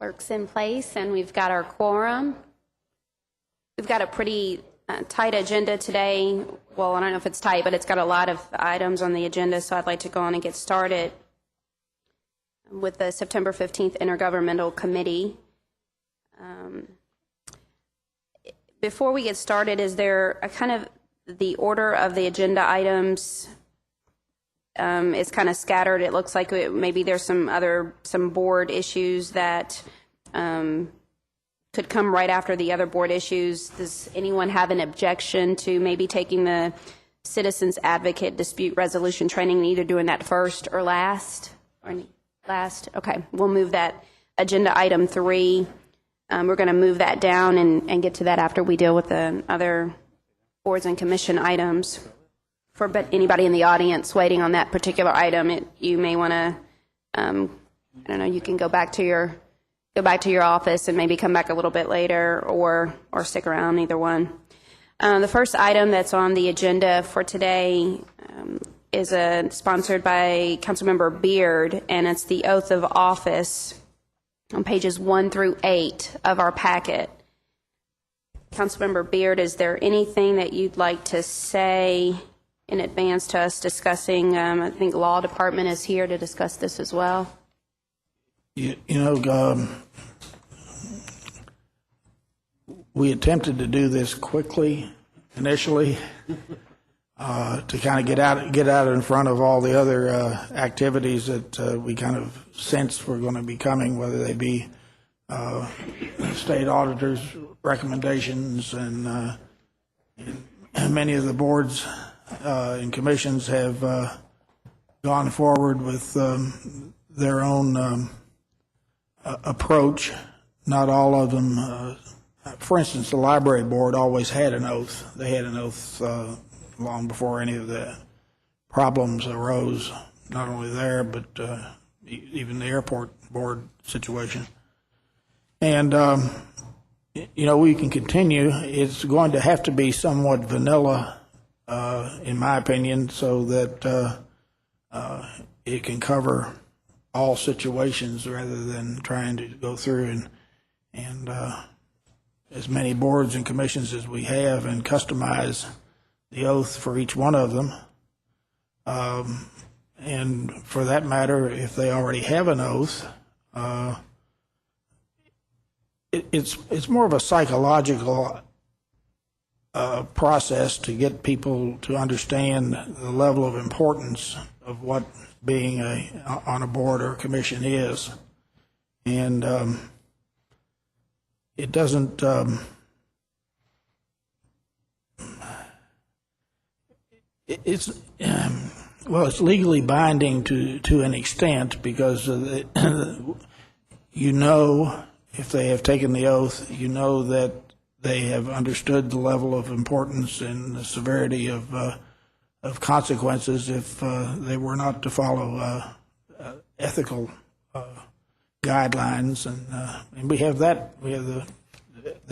Clerk's in place, and we've got our quorum. We've got a pretty tight agenda today. Well, I don't know if it's tight, but it's got a lot of items on the agenda, so I'd like to go on and get started with the September 15th Intergovernmental Committee. Before we get started, is there a kind of the order of the agenda items is kind of scattered. It looks like maybe there's some board issues that could come right after the other board issues. Does anyone have an objection to maybe taking the Citizens Advocate Dispute Resolution Training and either doing that first or last? Okay, we'll move that agenda item 3. We're going to move that down and get to that after we deal with the other boards and commission items. For anybody in the audience waiting on that particular item, you may want to, I don't know, you can go back to your office and maybe come back a little bit later, or stick around, either one. The first item that's on the agenda for today is sponsored by Councilmember Beard, and it's the oath of office on pages 1 through 8 of our packet. Councilmember Beard, is there anything that you'd like to say in advance to us discussing? I think Law Department is here to discuss this as well. You know, we attempted to do this quickly initially to kind of get out in front of all the other activities that we kind of sensed were going to be coming, whether they be state auditors' recommendations, and many of the boards and commissions have gone forward with their own approach. Not all of them. For instance, the library board always had an oath. They had an oath long before any of the problems arose, not only there, but even the airport board situation. And, you know, we can continue. It's going to have to be somewhat vanilla, in my opinion, so that it can cover all situations rather than trying to go through and as many boards and commissions as we have and customize the oath for each one of them. And for that matter, if they already have an oath, it's more of a psychological process to get people to understand the level of importance of what being on a board or a commission is. And it doesn't it's legally binding to an extent, because you know, if they have taken the oath, you know that they have understood the level of importance and the severity of consequences if they were not to follow ethical guidelines, and we have that. We have the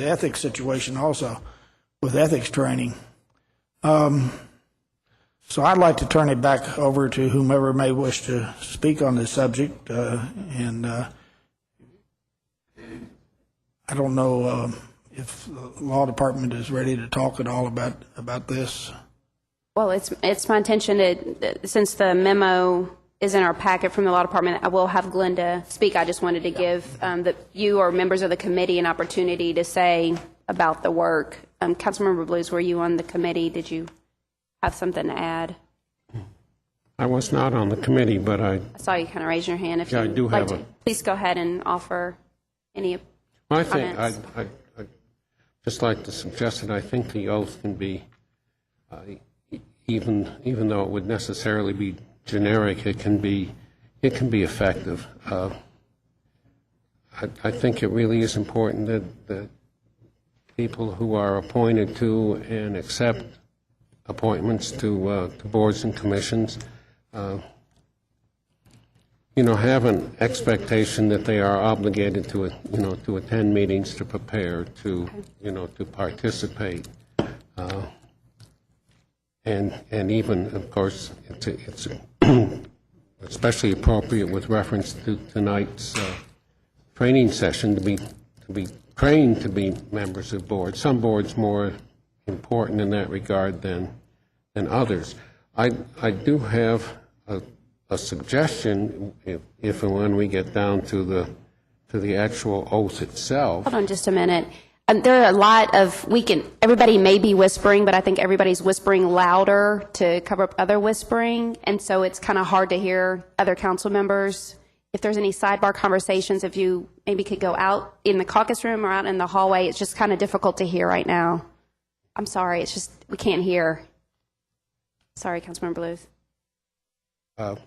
ethics situation also with ethics training. So I'd like to turn it back over to whomever may wish to speak on this subject, and I don't know if the Law Department is ready to talk at all about this. Well, it's my intention that since the memo is in our packet from the Law Department, I will have Glenda speak. I just wanted to give you or members of the committee an opportunity to say about the work. Councilmember Blues, were you on the committee? Did you have something to add? I was not on the committee, but I saw you kind of raise your hand. If I do have please go ahead and offer any comments. I think I'd just like to suggest that I think the oath can be, even though it would necessarily be generic, it can be effective. I think it really is important that people who are appointed to and accept appointments to boards and commissions, have an expectation that they are obligated to attend meetings, to prepare, to participate, and even, of course, it's especially appropriate with reference to tonight's training session to be trained to be members of boards. Some boards more important in that regard than others. I do have a suggestion if and when we get down to the actual oath itself. Hold on just a minute. There are a lot of, everybody may be whispering, but I think everybody's whispering louder to cover up other whispering, and so it's kind of hard to hear other council members. If there's any sidebar conversations, if you maybe could go out in the caucus room or out in the hallway, it's just kind of difficult to hear right now. I'm sorry, it's just, we can't hear. Sorry, Councilmember Bluth.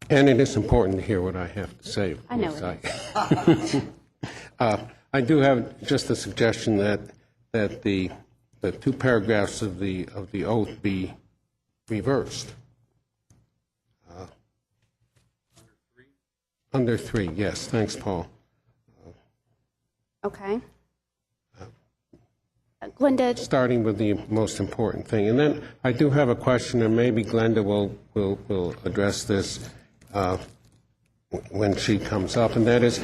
And it is important to hear what I have to say. I know it. I do have just a suggestion that the 2 paragraphs of the oath be reversed. Under 3, yes. Thanks, Paul. Okay. Glenda. Starting with the most important thing. And then I do have a question, and maybe Glenda will address this when she comes up, and that is,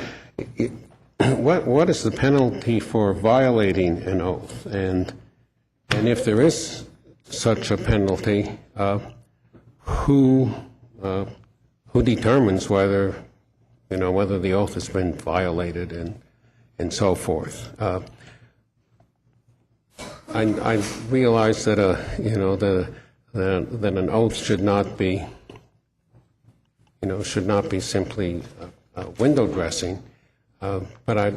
what is the penalty for violating an oath? And if there is such a penalty, who determines whether the oath has been violated and so forth? I realize that that an oath should not be simply window dressing, but I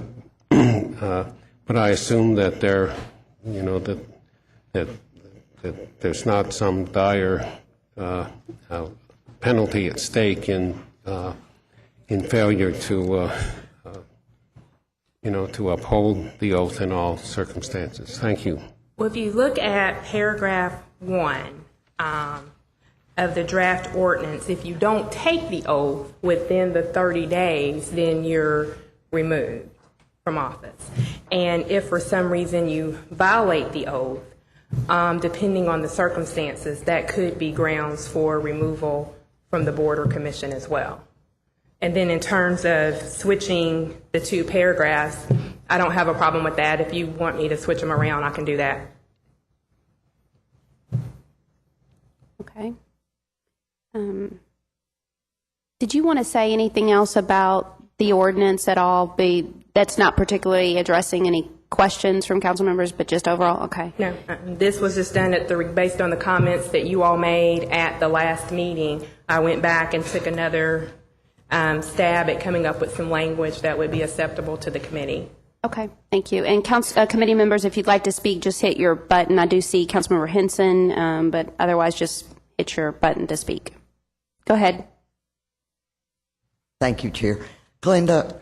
assume that that there's not some dire penalty at stake in failure to uphold the oath in all circumstances. Thank you. Well, if you look at paragraph 1 of the draft ordinance, if you don't take the oath within the 30 days, then you're removed from office. And if for some reason you violate the oath, depending on the circumstances, that could be grounds for removal from the board or commission as well. And then in terms of switching the 2 paragraphs, I don't have a problem with that. If you want me to switch them around, I can do that. Okay. Did you want to say anything else about the ordinance at all? That's not particularly addressing any questions from council members, but just overall? Okay. No, this was just done based on the comments that you all made at the last meeting. I went back and took another stab at coming up with some language that would be acceptable to the committee. Okay, thank you. And committee members, if you'd like to speak, just hit your button. I do see Councilmember Henson, but otherwise just hit your button to speak. Go ahead. Thank you, Chair. Glenda,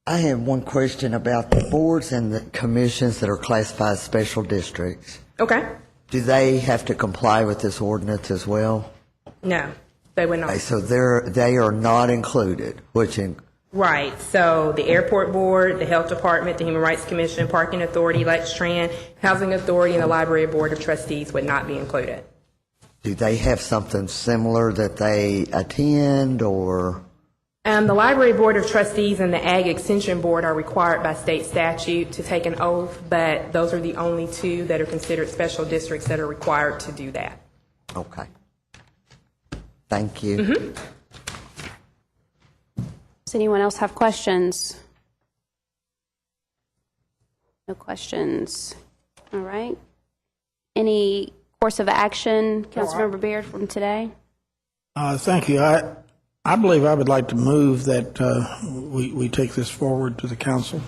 I have one question about the boards and the commissions that are classified as special districts. Okay. Do they have to comply with this ordinance as well? No, they would not. Okay, so they are not included, Right. So the airport board, the health department, the Human Rights Commission, Parking Authority, Lex Tran, Housing Authority, and the Library Board of Trustees would not be included. do they have something similar that they attend, or? The Library Board of Trustees and the Ag Extension Board are required by state statute to take an oath, but those are the only 2 that are considered special districts that are required to do that. Okay. Thank you. Mm-hmm. Does anyone else have questions? No questions. All right. Any course of action, Councilmember Beard, from today? Thank you. I believe I would like to move that we take this forward to the council.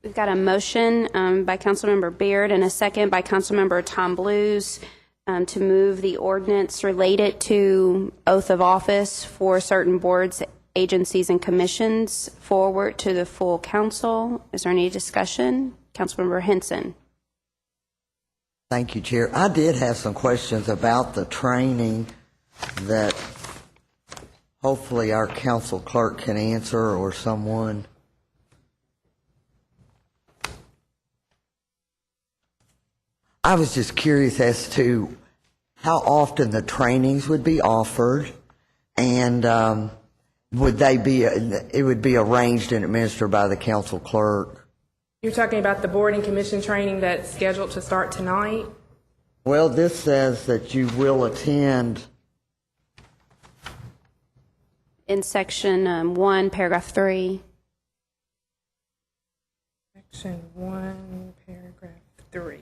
We've got a motion by Councilmember Beard and a second by Councilmember Tom Blues to move the ordinance related to oath of office for certain boards, agencies, and commissions forward to the full council. Is there any discussion? Councilmember Henson. Thank you, Chair. I did have some questions about the training that hopefully our council clerk can answer, or someone. I was just curious as to how often the trainings would be offered, and would they be, it would be arranged and administered by the council clerk? You're talking about the board and commission training that's scheduled to start tonight? Well, this says that you will attend. In section 1, paragraph 3. Section 1, paragraph 3.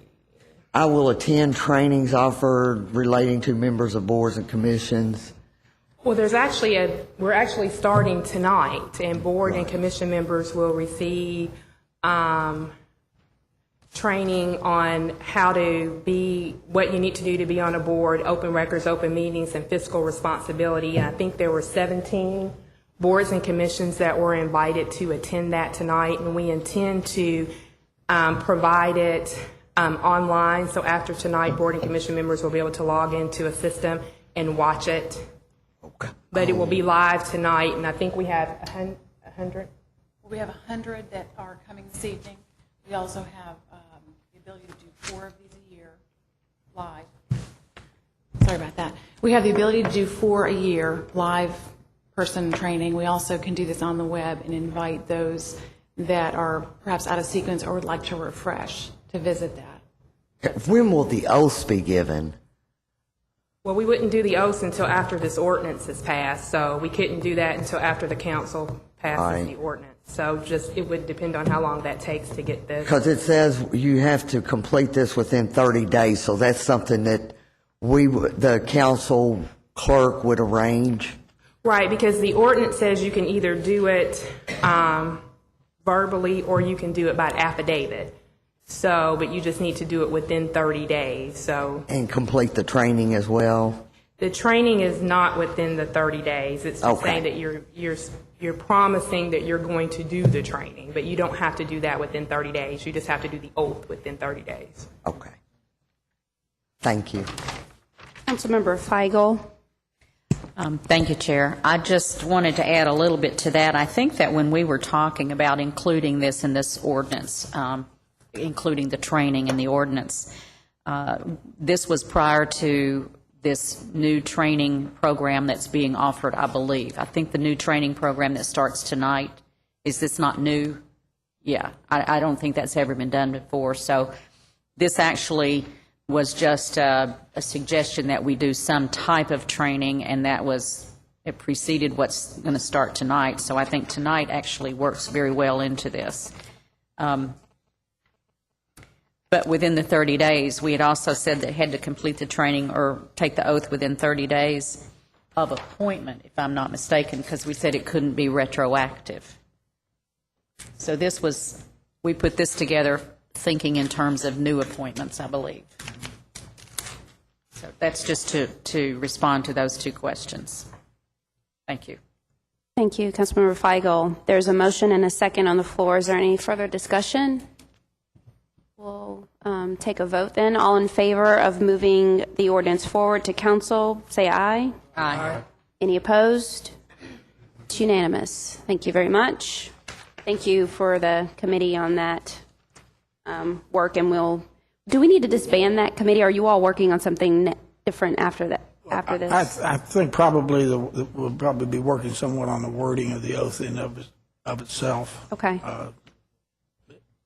I will attend trainings offered relating to members of boards and commissions. Well, we're actually starting tonight, and board and commission members will receive training on how to be, what you need to do to be on a board, open records, open meetings, and fiscal responsibility. And I think there were 17 boards and commissions that were invited to attend that tonight, and we intend to provide it online. So after tonight, board and commission members will be able to log into a system and watch it. Okay. But it will be live tonight, and I think we have 100. We have 100 that are coming this evening. We also have the ability to do 4 of these a year live. Sorry about that. We have the ability to do 4 a year live person training. We also can do this on the web and invite those that are perhaps out of sequence or would like to refresh to visit that. When will the oaths be given? Well, we wouldn't do the oaths until after this ordinance is passed, so we couldn't do that until after the council passes the ordinance. So it would depend on how long that takes to get this. Because it says you have to complete this within 30 days, so that's something that the council clerk would arrange. Right, because the ordinance says you can either do it verbally or you can do it by affidavit. So, but you just need to do it within 30 days, so. And complete the training as well? The training is not within the 30 days. It's just saying that you're promising that you're going to do the training, but you don't have to do that within 30 days. You just have to do the oath within 30 days. Okay. Thank you. Councilmember Feigl. Thank you, Chair. I just wanted to add a little bit to that. I think that when we were talking about including this in this ordinance, including the training in the ordinance, this was prior to this new training program that's being offered, I believe. I think the new training program that starts tonight, is this not new? Yeah, I don't think that's ever been done before. So this actually was just a suggestion that we do some type of training, and it preceded what's going to start tonight. So I think tonight actually works very well into this. But within the 30 days, we had also said that had to complete the training or take the oath within 30 days of appointment, if I'm not mistaken, because we said it couldn't be retroactive. So we put this together thinking in terms of new appointments, I believe. So that's just to respond to those 2 questions. Thank you. Thank you, Councilmember Feigl. There's a motion and a second on the floor. Is there any further discussion? We'll take a vote then. All in favor of moving the ordinance forward to council, say aye. Aye. Any opposed? It's unanimous. Thank you very much. Thank you for the committee on that work, and do we need to disband that committee? Are you all working on something different after that? After this, I think probably we'll probably be working somewhat on the wording of the oath in of itself. Okay.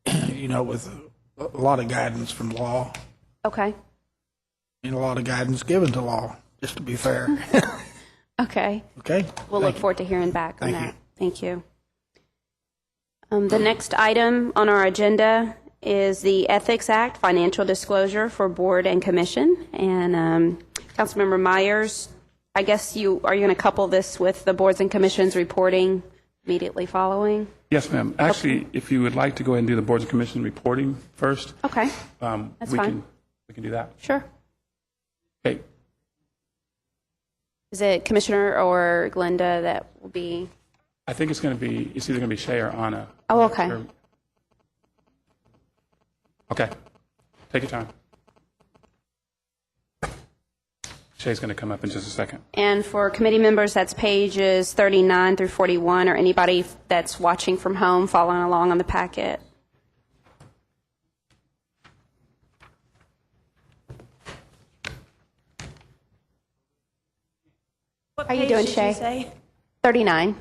With a lot of guidance from law Okay. and a lot of guidance given to law, just to be fair. Okay. Okay? We'll look forward to hearing back on Thank that. you. Thank you. The next item on our agenda is the Ethics Act, financial disclosure for board and commission. And Councilmember Myers, I guess are you going to couple this with the boards and commissions reporting immediately following? Yes, ma'am. Actually, if you would like to go ahead and do the boards and commission reporting first. Okay. That's fine. We can do that. Sure. Okay. Is it Commissioner or Glenda that will be? I think it's either going to be Shay or Anna. Oh, okay. Sure. Okay. Take your time. Shay's going to come up in just a second. And for committee members, that's pages 39 through 41, or anybody that's watching from home following along on the packet. How are you doing, Shay? 39.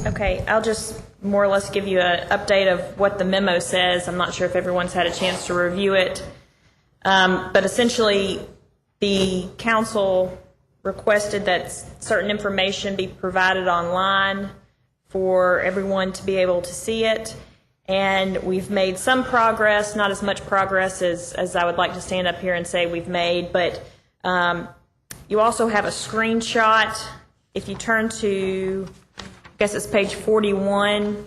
Okay, I'll just more or less give you an update of what the memo says. I'm not sure if everyone's had a chance to review it. But essentially, the council requested that certain information be provided online for everyone to be able to see it. And we've made some progress, not as much progress as I would like to stand up here and say we've made, but you also have a screenshot. If you turn to, I guess it's page 41,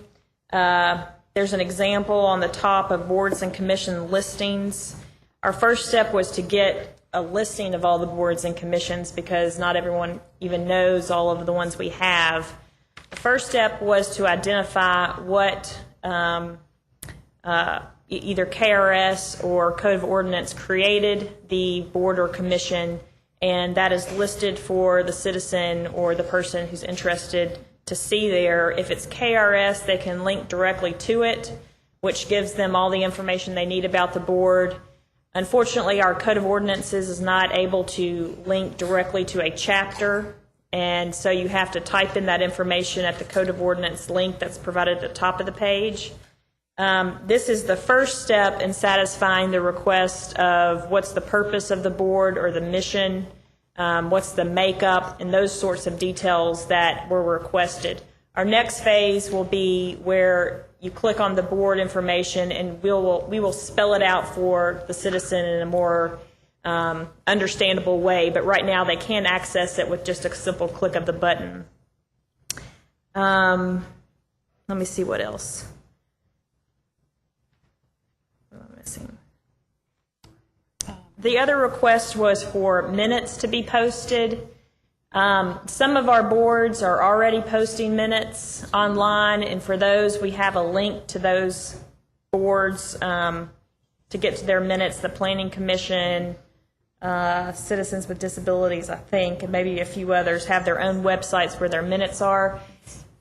there's an example on the top of boards and commission listings. Our first step was to get a listing of all the boards and commissions because not everyone even knows all of the ones we have. The first step was to identify what either KRS or Code of Ordinance created the board or commission, and that is listed for the citizen or the person who's interested to see there. If it's KRS, they can link directly to it, which gives them all the information they need about the board. Unfortunately, our Code of Ordinances is not able to link directly to a chapter, and so you have to type in that information at the Code of Ordinance link that's provided at the top of the page. This is the first step in satisfying the request of what's the purpose of the board or the mission, what's the makeup, and those sorts of details that were requested. Our next phase will be where you click on the board information and we will spell it out for the citizen in a more understandable way, but right now they can't access it with just a simple click of the button. Let me see what else. What am I missing? The other request was for minutes to be posted. Some of our boards are already posting minutes online, and for those, we have a link to those boards to get to their minutes. The Planning Commission, Citizens with Disabilities, I think, and maybe a few others have their own websites where their minutes are.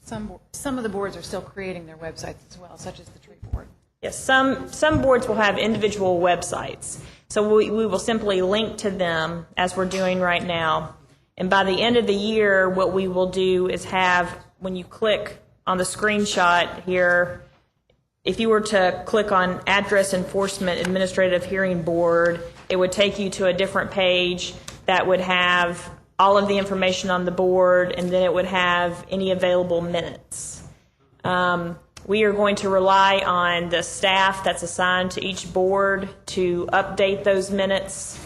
Some of the boards are still creating their websites as well, such as the tree board. Yes, some boards will have individual websites. So we will simply link to them as we're doing right now. And by the end of the year, what we will do is have, when you click on the screenshot here, if you were to click on Address Enforcement Administrative Hearing Board, it would take you to a different page that would have all of the information on the board, and then it would have any available minutes. We are going to rely on the staff that's assigned to each board to update those minutes.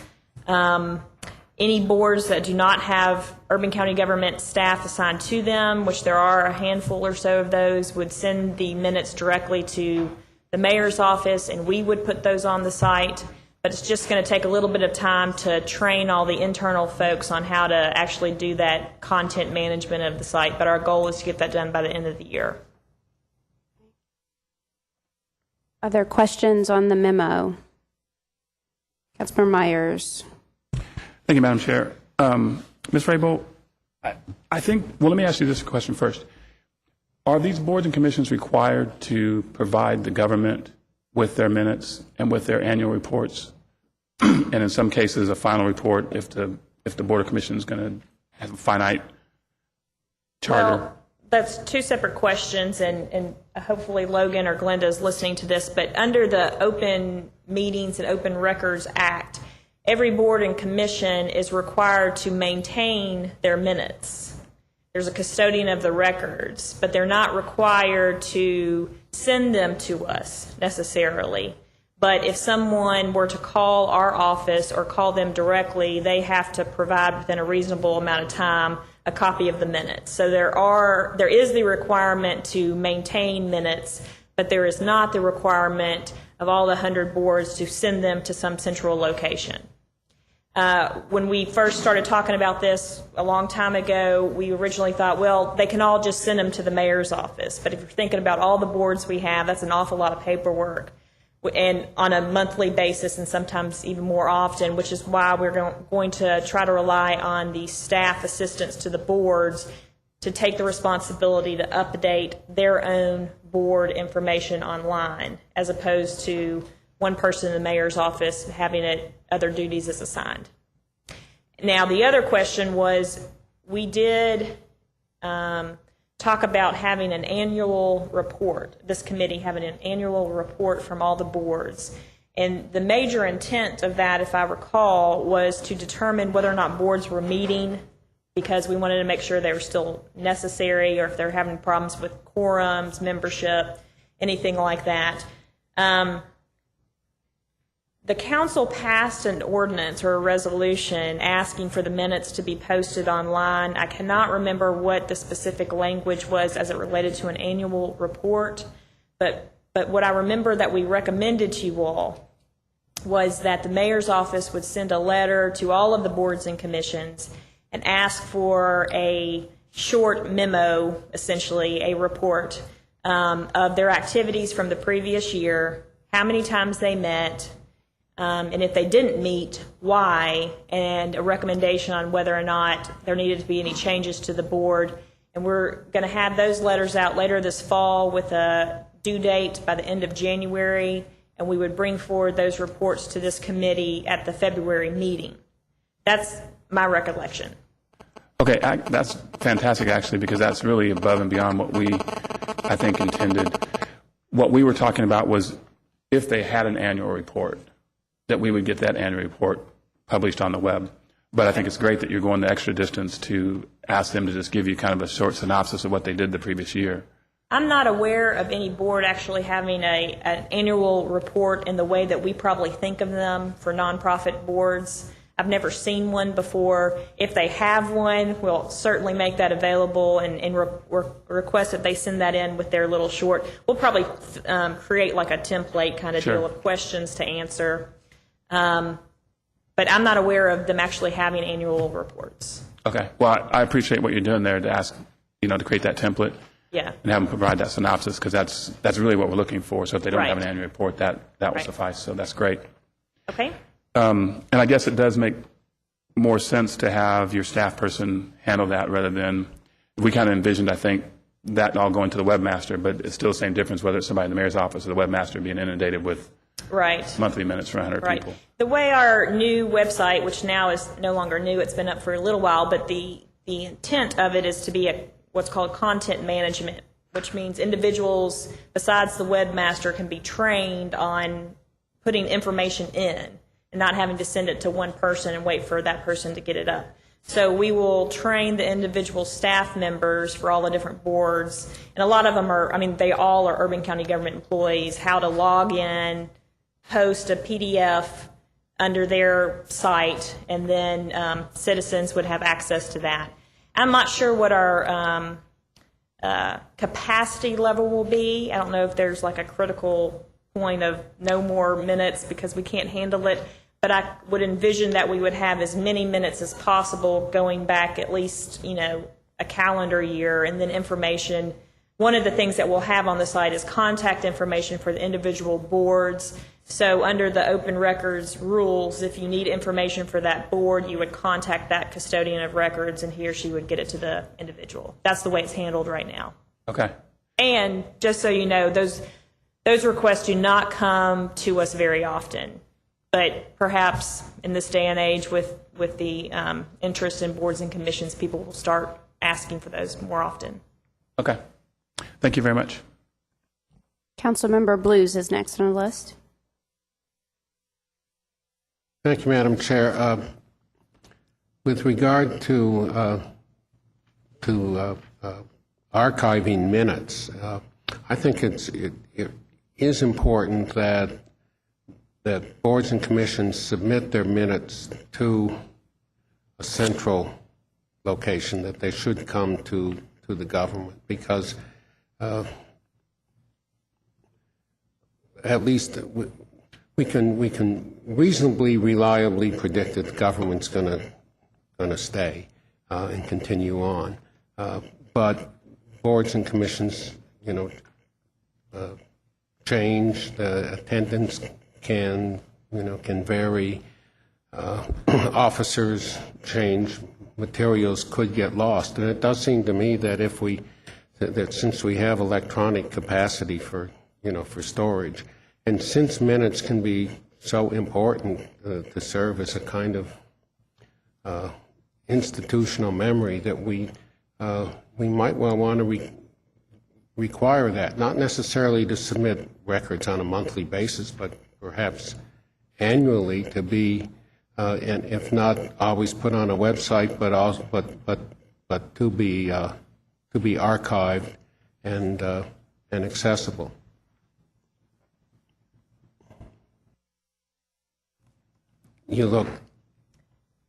Any boards that do not have urban county government staff assigned to them, which there are a handful or so of those, would send the minutes directly to the mayor's office, and we would put those on the site. But it's just going to take a little bit of time to train all the internal folks on how to actually do that content management of the site. But our goal is to get that done by the end of the year. Other questions on the memo? Councilmember Myers. Thank you, Madam Chair. Ms. Raybould, I think, well, let me ask you this question first. Are these boards and commissions required to provide the government with their minutes and with their annual reports? And in some cases, a final report if the Board of Commission is going to have a finite charter? Well, that's two separate questions, and hopefully Logan or Glenda is listening to this, but under the Open Meetings and Open Records Act, every board and commission is required to maintain their minutes. There's a custodian of the records, but they're not required to send them to us necessarily. But if someone were to call our office or call them directly, they have to provide within a reasonable amount of time a copy of the minutes. So there is the requirement to maintain minutes, but there is not the requirement of all the 100 boards to send them to some central location. When we first started talking about this a long time ago, we originally thought, well, they can all just send them to the mayor's office. But if you're thinking about all the boards we have, that's an awful lot of paperwork, and on a monthly basis and sometimes even more often, which is why we're going to try to rely on the staff assistants to the boards to take the responsibility to update their own board information online, as opposed to one person in the mayor's office having other duties as assigned. Now, the other question was, we did talk about having an annual report, this committee having an annual report from all the boards. And the major intent of that, if I recall, was to determine whether or not boards were meeting, because we wanted to make sure they were still necessary, or if they're having problems with quorums, membership, anything like that. The council passed an ordinance or a resolution asking for the minutes to be posted online. I cannot remember what the specific language was as it related to an annual report, but what I remember that we recommended to you all was that the mayor's office would send a letter to all of the boards and commissions and ask for a short memo, essentially a report of their activities from the previous year, how many times they met, and if they didn't meet, why, and a recommendation on whether or not there needed to be any changes to the board. And we're going to have those letters out later this fall with a due date by the end of January, and we would bring forward those reports to this committee at the February meeting. That's my recollection. Okay, that's fantastic, actually, because that's really above and beyond what we, I think, intended. What we were talking about was if they had an annual report, that we would get that annual report published on the web. But I think it's great that you're going the extra distance to ask them to just give you kind of a short synopsis of what they did the previous year. I'm not aware of any board actually having an annual report in the way that we probably think of them for nonprofit boards. I've never seen one before. If they have one, we'll certainly make that available and request that they send that in with their little short. We'll probably create like a template kind of deal of questions to answer. But I'm not aware of them actually having annual reports. Okay. Well, I appreciate what you're doing there to ask, to create that template. Yeah. And have them provide that synopsis, because that's really what we're looking for. So if they don't have an Right. annual report, that will suffice. So that's great. Okay. And I guess it does make more sense to have your staff person handle that rather than, we kind of envisioned, I think, that all going to the webmaster, but it's still the same difference whether it's somebody in the mayor's office or the webmaster being inundated with monthly minutes for 100 people. The way our new website, which now is no longer new, it's been up for a little while, but the intent of it is to be what's called content management, which means individuals besides the webmaster can be trained on putting information in and not having to send it to one person and wait for that person to get it up. So we will train the individual staff members for all the different boards, and a lot of them they all are Urban County government employees, how to log in, post a PDF under their site, and then citizens would have access to that. I'm not sure what our capacity level will be. I don't know if there's like a critical point of no more minutes because we can't handle it, but I would envision that we would have as many minutes as possible going back at least, a calendar year, and then information. One of the things that we'll have on the site is contact information for the individual boards. So under the open records rules, if you need information for that board, you would contact that custodian of records, and he or she would get it to the individual. That's the way it's handled right now. Okay. And just so you know, those requests do not come to us very often. But perhaps in this day and age with the interest in boards and commissions, people will start asking for those more often. Okay. Thank you very much. Councilmember Blues is next on the list. Thank you, Madam Chair. With regard to archiving minutes, I think it is important that boards and commissions submit their minutes to a central location, that they should come to the government, because at least we can reasonably reliably predict that the government's going to stay and continue on. But boards and commissions, change. The attendance can vary. Officers change. Materials could get lost, and it does seem to me that that since we have electronic capacity for storage, and since minutes can be so important to serve as a kind of institutional memory, that we we might well want to require that, not necessarily to submit records on a monthly basis, but perhaps annually to be, and if not always put on a website, but also, but to be archived and accessible. You look.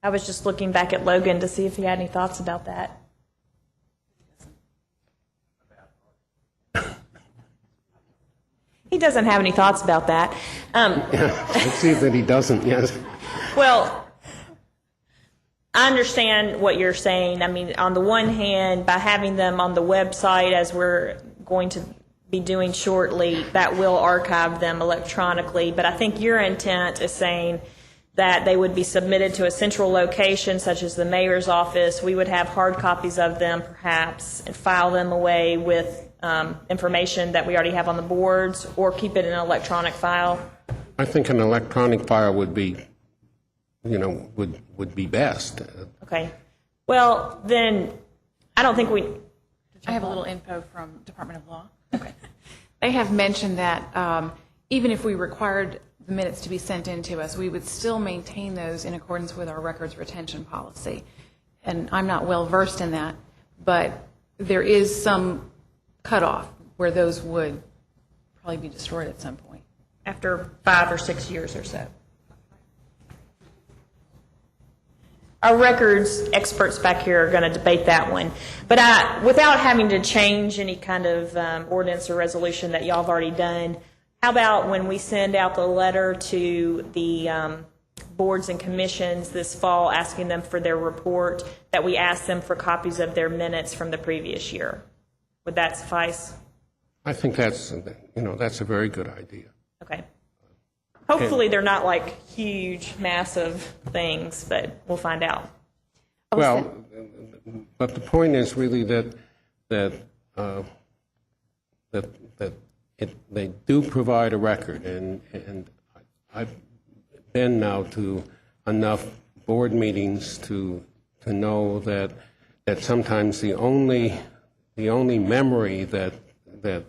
I was just looking back at Logan to see if he had any thoughts about that. He doesn't have any thoughts about that. Let's see that he doesn't, yes. Well, I understand what you're saying. I mean, on the one hand, by having them on the website, as we're going to be doing shortly, that will archive them electronically. But I think your intent is saying that they would be submitted to a central location, such as the mayor's office. We would have hard copies of them, perhaps, and file them away with information that we already have on the boards, or keep it in an electronic file. I think an electronic file would be, would be best. Okay. Well, then, I don't think we... I have a little info from Department of Law. Okay. They have mentioned that even if we required the minutes to be sent in to us, we would still maintain those in accordance with our records retention policy. And I'm not well versed in that, but there is some cutoff where those would probably be destroyed at some point. After 5 or 6 years or so. Our records experts back here are going to debate that one. But without having to change any kind of ordinance or resolution that y'all have already done, how about when we send out the letter to the boards and commissions this fall asking them for their report, that we ask them for copies of their minutes from the previous year? Would that suffice? I think that's a very good idea. Okay. Hopefully they're not like huge, massive things, but we'll find out. Well, but the point is really that they do provide a record, and I've been now to enough board meetings to know that sometimes the only memory that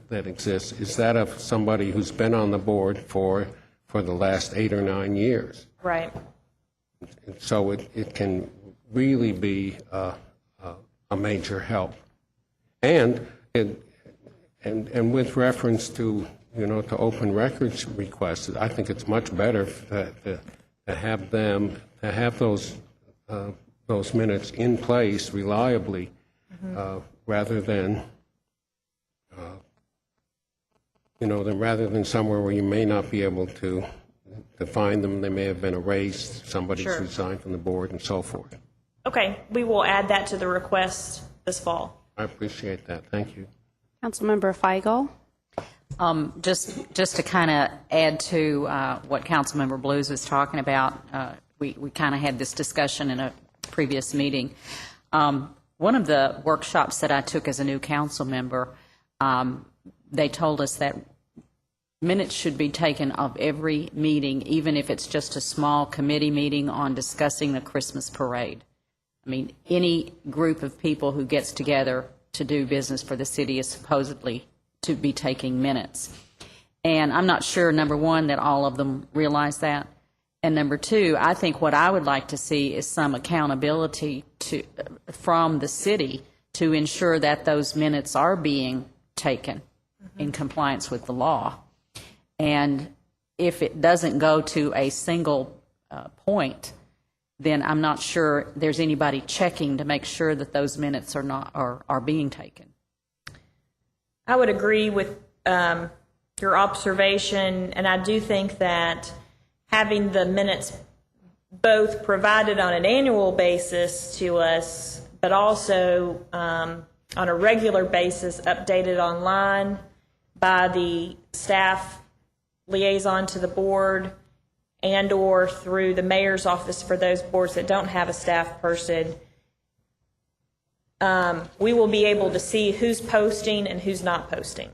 exists is that of somebody who's been on the board for the last 8 or 9 years. Right. So it can really be a major help. And with reference to to open records requests, I think it's much better to have those minutes in place reliably, rather than somewhere where you may not be able to find them. They may have been erased, somebody's Sure. resigned from the board, and so forth. Okay, we will add that to the request this fall. I appreciate that. Thank you. Councilmember Feigl? Just to kind of add to what Councilmember Blues was talking about, we kind of had this discussion in a previous meeting. One of the workshops that I took as a new council member, they told us that minutes should be taken of every meeting, even if it's just a small committee meeting on discussing the Christmas parade. I mean, any group of people who gets together to do business for the city is supposedly to be taking minutes. And I'm not sure, number one, that all of them realize that. And number two, I think what I would like to see is some accountability from the city to ensure that those minutes are being taken in compliance with the law. And if it doesn't go to a single point, then I'm not sure there's anybody checking to make sure that those minutes are being taken. I would agree with your observation, and I do think that having the minutes both provided on an annual basis to us, but also on a regular basis updated online by the staff liaison to the board and or through the mayor's office for those boards that don't have a staff person, we will be able to see who's posting and who's not posting.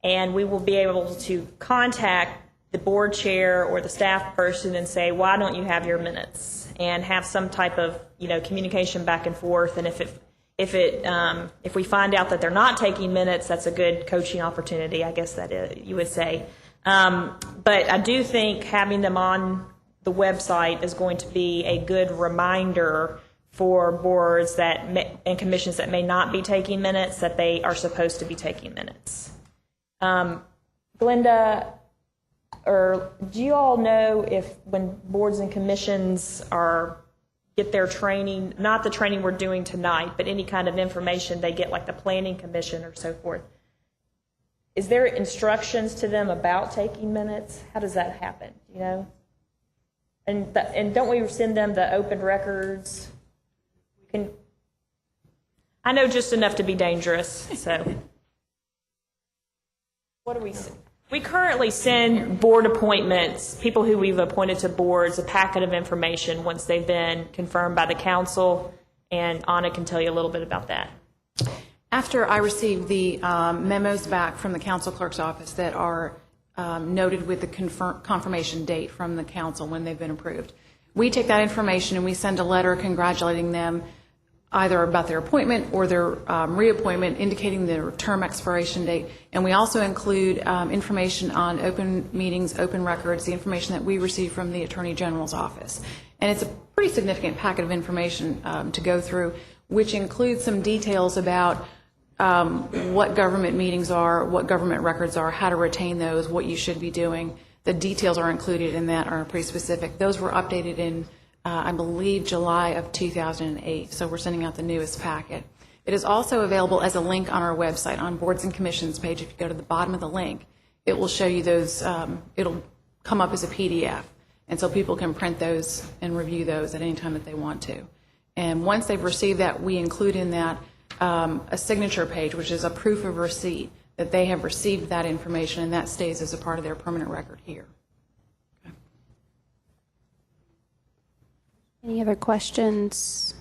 And we will be able to contact the board chair or the staff person and say, why don't you have your minutes? And have some type of communication back and forth. And if if we find out that they're not taking minutes, that's a good coaching opportunity, I guess that you would say. But I do think having them on the website is going to be a good reminder for boards and commissions that may not be taking minutes, that they are supposed to be taking minutes. Glenda, or do you all know if when boards and commissions get their training, not the training we're doing tonight, but any kind of information they get, like the Planning Commission or so forth, is there instructions to them about taking minutes? How does that happen, you know? And don't we send them the open records? I know just enough to be dangerous, so. What do we send? We currently send board appointments, people who we've appointed to boards, a packet of information once they've been confirmed by the council, and Anna can tell you a little bit about that. After I receive the memos back from the council clerk's office that are noted with the confirmation date from the council when they've been approved, we take that information and we send a letter congratulating them either about their appointment or their reappointment, indicating their term expiration date. And we also include information on open meetings, open records, the information that we receive from the Attorney General's office. And it's a pretty significant packet of information to go through, which includes some details about what government meetings are, what government records are, how to retain those, what you should be doing. The details are included in that are pretty specific. Those were updated in I believe July of 2008, so we're sending out the newest packet. It is also available as a link on our website, on Boards and Commissions page. If you go to the bottom of the link, it will show you those, it'll come up as a PDF, and so people can print those and review those at any time that they want to. And once they've received that, we include in that a signature page, which is a proof of receipt that they have received that information, and that stays as a part of their permanent record here. Any other questions?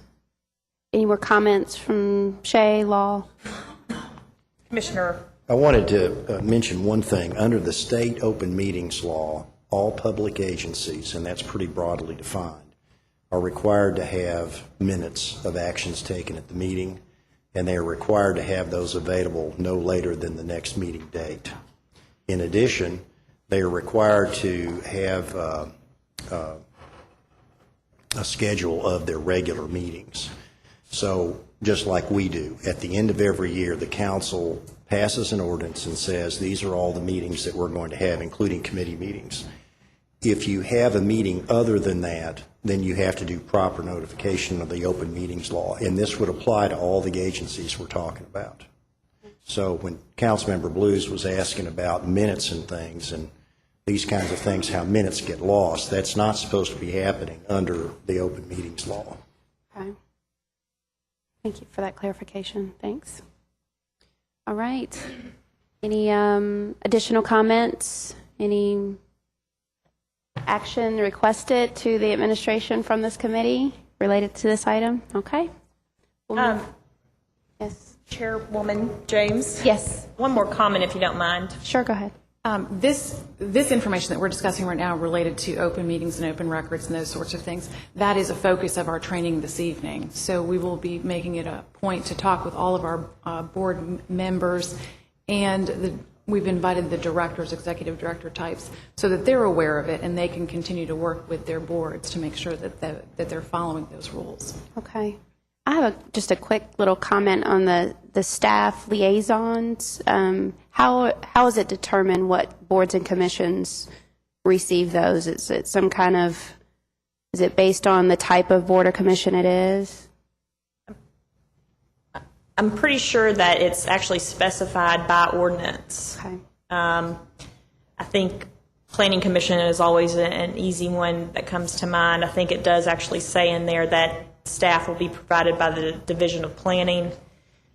Any more comments from Shay, Law? Commissioner. I wanted to mention one thing. Under the state open meetings law, all public agencies, and that's pretty broadly defined, are required to have minutes of actions taken at the meeting, and they are required to have those available no later than the next meeting date. In addition, they are required to have a schedule of their regular meetings. So just like we do, at the end of every year, the council passes an ordinance and says these are all the meetings that we're going to have, including committee meetings. If you have a meeting other than that, then you have to do proper notification of the open meetings law, and this would apply to all the agencies we're talking about. So when Councilmember Blues was asking about minutes and things and these kinds of things, how minutes get lost, that's not supposed to be happening under the open meetings law. Okay. Thank you for that clarification. Thanks. All right. Any additional comments? Any action requested to the administration from this committee related to this item? Okay. Yes. Chairwoman James? Yes. One more comment, if you don't mind. Sure, go ahead. This information that we're discussing right now related to open meetings and open records and those sorts of things, that is a focus of our training this evening. So we will be making it a point to talk with all of our board members, and we've invited the directors, executive director types, so that they're aware of it and they can continue to work with their boards to make sure that they're following those rules. Okay. I have just a quick little comment on the staff liaisons. How is it determined what boards and commissions receive those? Is it is it based on the type of board or commission it is? I'm pretty sure that it's actually specified by ordinance. Okay. I think Planning Commission is always an easy one that comes to mind. I think it does actually say in there that staff will be provided by the Division of Planning.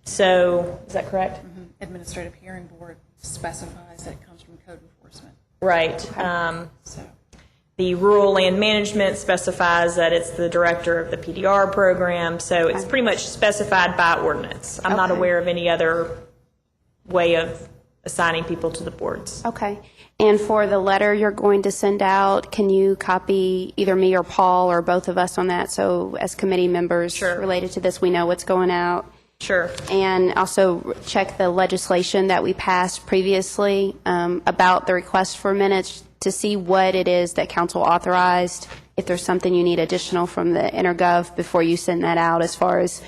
So, is that correct? Mm-hmm. Administrative Hearing Board specifies that it comes from code enforcement. Right. The Rural Land Management specifies that it's the director of the PDR program. So it's pretty much specified by ordinance. I'm not aware of any other way of assigning people to the boards. Okay. And for the letter you're going to send out, can you copy either me or Paul or both of us on that, so as committee members related to this, we know what's going out? Sure. And also check the legislation that we passed previously about the request for minutes to see what it is that council authorized, if there's something you need additional from the intergov before you send that out, as far as,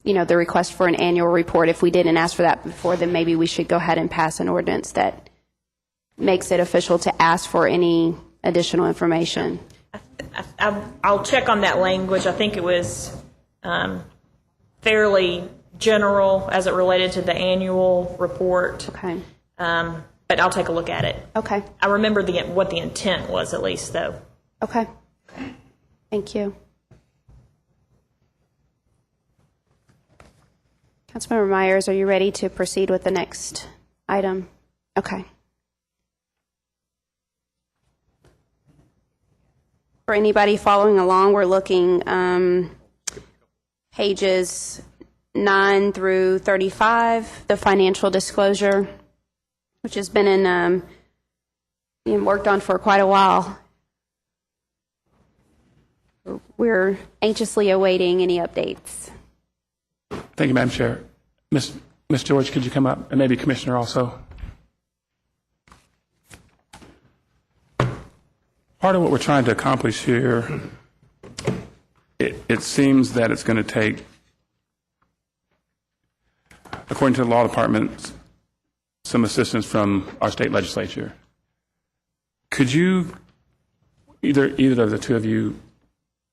you know, the request for an annual report. If we didn't ask for that before, then maybe we should go ahead and pass an ordinance that makes it official to ask for any additional information. I'll check on that language. I think it was fairly general as it related to the annual report. Okay. But I'll take a look at it. Okay. I remember what the intent was, at least, though. Okay. Thank you. Councilmember Myers, are you ready to proceed with the next item? Okay. For anybody following along, we're looking pages 9 through 35, the financial disclosure, which has been being worked on for quite a while. We're anxiously awaiting any updates. Thank you, Madam Chair. Ms. George, could you come up? And maybe Commissioner also. Part of what we're trying to accomplish here, it seems that it's going to take, according to the law department, some assistance from our state legislature. Could you, either of the two of you,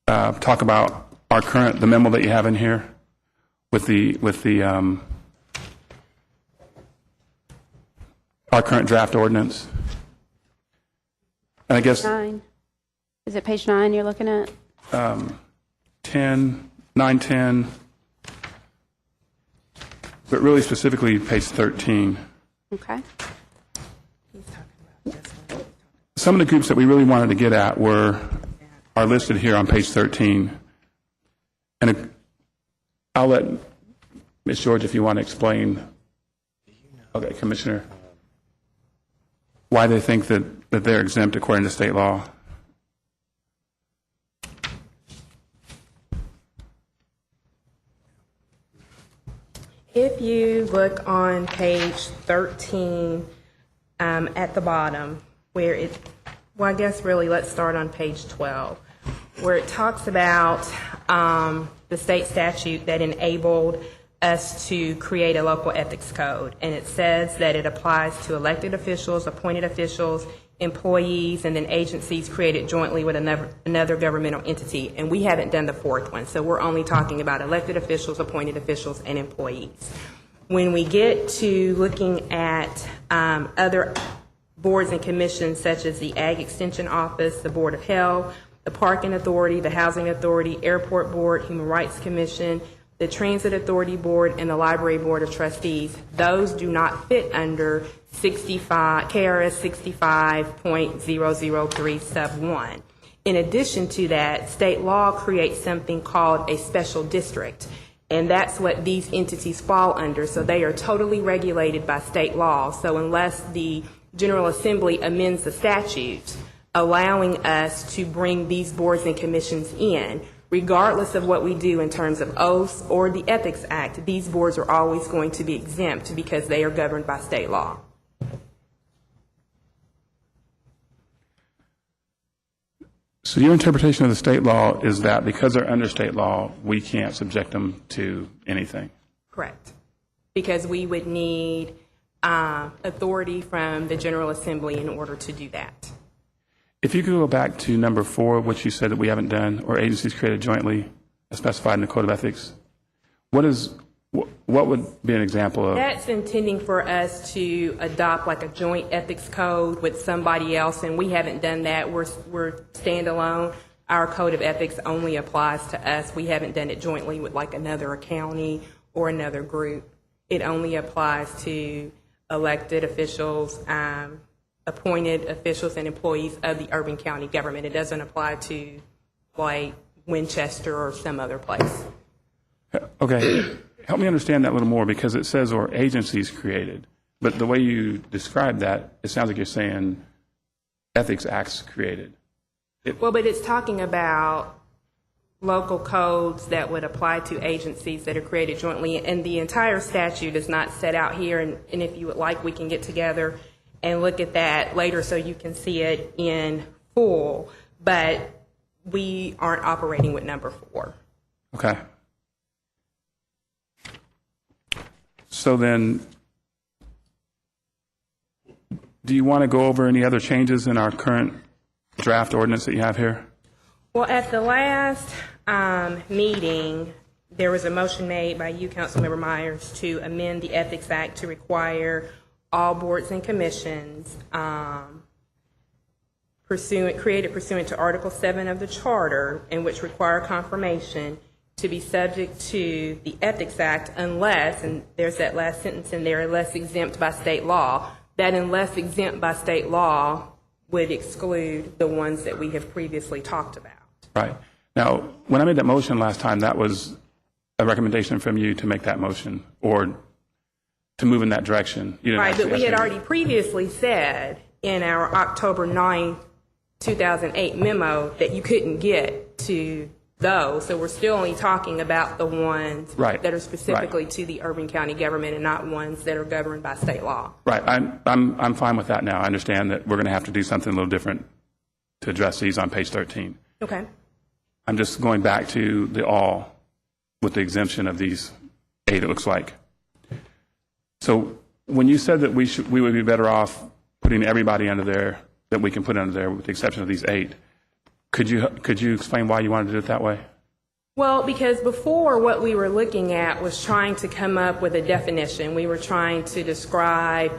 talk about the memo that you have in here with our current draft ordinance? And I guess 9. Is it page 9 you're looking at? 10, 9, 10, but really specifically page 13. Okay. Some of the groups that we really wanted to get at are listed here on page 13. And I'll let Ms. George, if you want to explain, okay, Commissioner, why they think that they're exempt according to state law. If you look on page 13 at the bottom, where I guess really let's start on page 12, where it talks about the state statute that enabled us to create a local ethics code. And it says that it applies to elected officials, appointed officials, employees, and then agencies created jointly with another governmental entity. And we haven't done the fourth one, so we're only talking about elected officials, appointed officials, and employees. When we get to looking at other boards and commissions, such as the Ag Extension Office, the Board of Health, the Parking Authority, the Housing Authority, Airport Board, Human Rights Commission, the Transit Authority Board, and the Library Board of Trustees, those do not fit under KRS 65.003 sub 1. In addition to that, state law creates something called a special district, and that's what these entities fall under. So they are totally regulated by state law. So unless the General Assembly amends the statute allowing us to bring these boards and commissions in, regardless of what we do in terms of oaths or the Ethics Act, these boards are always going to be exempt because they are governed by state law. So your interpretation of the state law is that because they're under state law, we can't subject them to anything? Correct. Because we would need authority from the General Assembly in order to do that. If you could go back to number 4, which you said that we haven't done, or agencies created jointly as specified in the Code of Ethics, what would be an example of? That's intending for us to adopt like a joint ethics code with somebody else, and we haven't done that. We're standalone. Our Code of Ethics only applies to us. We haven't done it jointly with like another county or another group. It only applies to elected officials, appointed officials and employees of the urban county government. It doesn't apply to like Winchester or some other place. Okay. Help me understand that a little more, because it says or agencies created. But the way you describe that, it sounds like you're saying ethics acts created. Well, but it's talking about local codes that would apply to agencies that are created jointly. And the entire statute is not set out here, and if you would like, we can get together and look at that later so you can see it in full. But we aren't operating with number 4. Okay. So then, do you want to go over any other changes in our current draft ordinance that you have here? Well, at the last meeting, there was a motion made by you, Councilmember Myers, to amend the Ethics Act to require all boards and commissions created pursuant to Article 7 of the Charter, in which require confirmation, to be subject to the Ethics Act unless, and there's that last sentence in there, unless exempt by state law. That unless exempt by state law would exclude the ones that we have previously talked about. Right. Now, when I made that motion last time, that was a recommendation from you to make that motion or to move in that direction. You didn't Right, but actually we had ask me. already previously said in our October 9, 2008 memo that you couldn't get to those. So we're still only talking about the ones Right, that are specifically right. to the urban county government and not ones that are governed by state law. Right. I'm fine with that now. I understand that we're going to have to do something a little different to address these on page 13. Okay. I'm just going back to the all with the exemption of these 8, it looks like. So when you said that we would be better off putting everybody under there that we can put under there with the exception of these 8, could you explain why you wanted to do it that way? Well, because before what we were looking at was trying to come up with a definition. We were trying to describe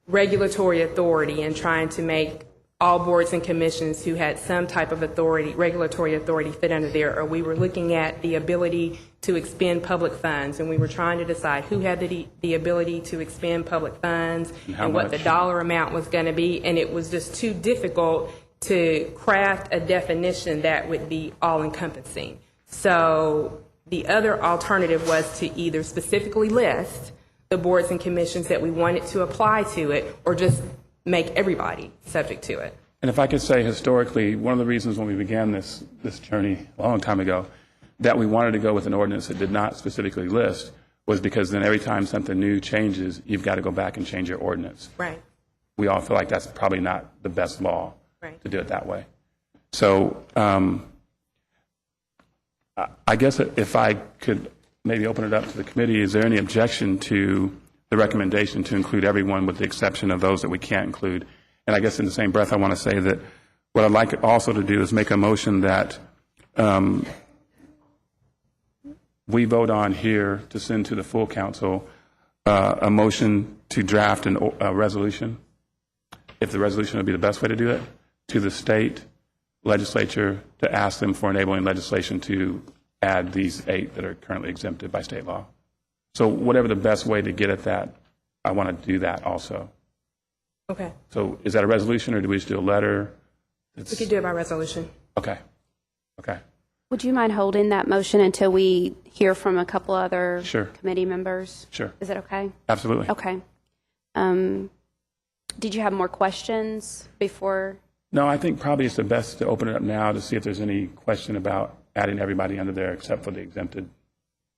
regulatory authority and trying to make all boards and commissions who had some type of authority, regulatory authority, fit under there. Or we were looking at the ability to expend public funds, and we were trying to decide who had the ability to expend public funds and what the dollar amount was going to be. And it was just too difficult to craft a definition that would be all-encompassing. So the other alternative was to either specifically list the boards and commissions that we wanted to apply to it, or just make everybody subject to it. And if I could say historically, one of the reasons when we began this journey a long time ago that we wanted to go with an ordinance that did not specifically list was because then every time something new changes, you've got to go back and change your ordinance. Right. We all feel like that's probably not the best law Right. to do it that way. So I guess if I could maybe open it up to the committee, is there any objection to the recommendation to include everyone with the exception of those that we can't include? And I guess in the same breath, I want to say that what I'd like also to do is make a motion that we vote on here to send to the full council a motion to draft a resolution, if the resolution would be the best way to do it, to the state legislature to ask them for enabling legislation to add these 8 that are currently exempted by state law. So whatever the best way to get at that, I want to do that also. Okay. So is that a resolution, or do we just do a letter? We could do it by resolution. Okay. Okay. Would you mind holding that motion until we hear from a couple other Sure. committee members? Sure. Is that okay? Absolutely. Okay. Did you have more questions before? No, I think probably it's the best to open it up now to see if there's any question about adding everybody under there except for the exempted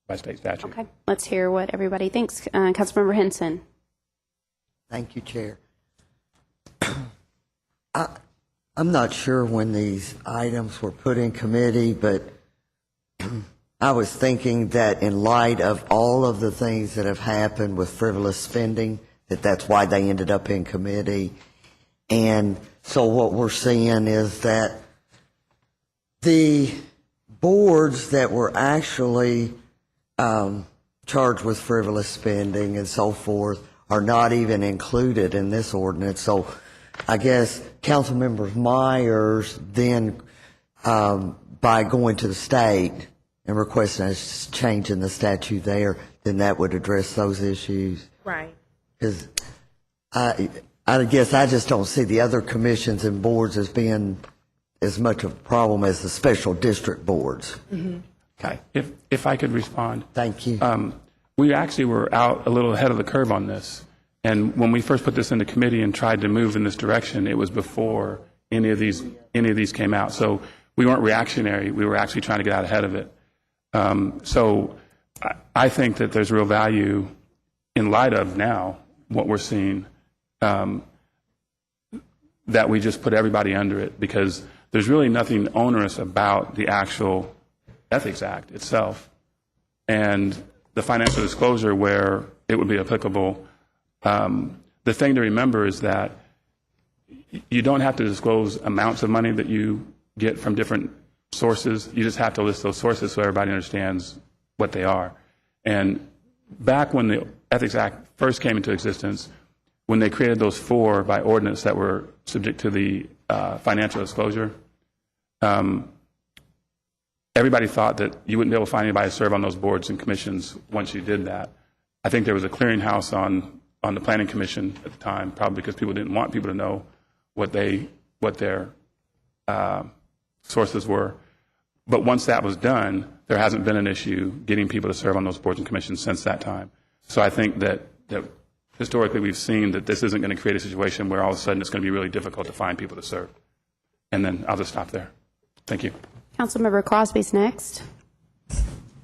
by state statute. Okay. Let's hear what everybody thinks. Councilmember Henson. Thank you, Chair. I'm not sure when these items were put in committee, but I was thinking that in light of all of the things that have happened with frivolous spending, that's why they ended up in committee. And so what we're seeing is that the boards that were actually charged with frivolous spending and so forth are not even included in this ordinance. So I guess Councilmember Myers then, by going to the state and requesting a change in the statute there, then that would address those issues. Right. Because I guess I just don't see the other commissions and boards as being as much of a problem as the special district boards. Mm-hmm. Okay. If I could respond. Thank you. We actually were out a little ahead of the curve on this. And when we first put this into committee and tried to move in this direction, it was before any of these came out. So we weren't reactionary. We were actually trying to get out ahead of it. So I think that there's real value in light of now what we're seeing, that we just put everybody under it, because there's really nothing onerous about the actual Ethics Act itself. And the financial disclosure where it would be applicable, the thing to remember is that you don't have to disclose amounts of money that you get from different sources. You just have to list those sources so everybody understands what they are. And back when the Ethics Act first came into existence, when they created those 4 by ordinance that were subject to the financial disclosure, everybody thought that you wouldn't be able to find anybody to serve on those boards and commissions once you did that. I think there was a clearinghouse on the Planning Commission at the time, probably because people didn't want people to know what their sources were. But once that was done, there hasn't been an issue getting people to serve on those boards and commissions since that time. So I think that historically we've seen that this isn't going to create a situation where all of a sudden it's going to be really difficult to find people to serve. And then I'll just stop there. Thank you. Councilmember Crosby's next.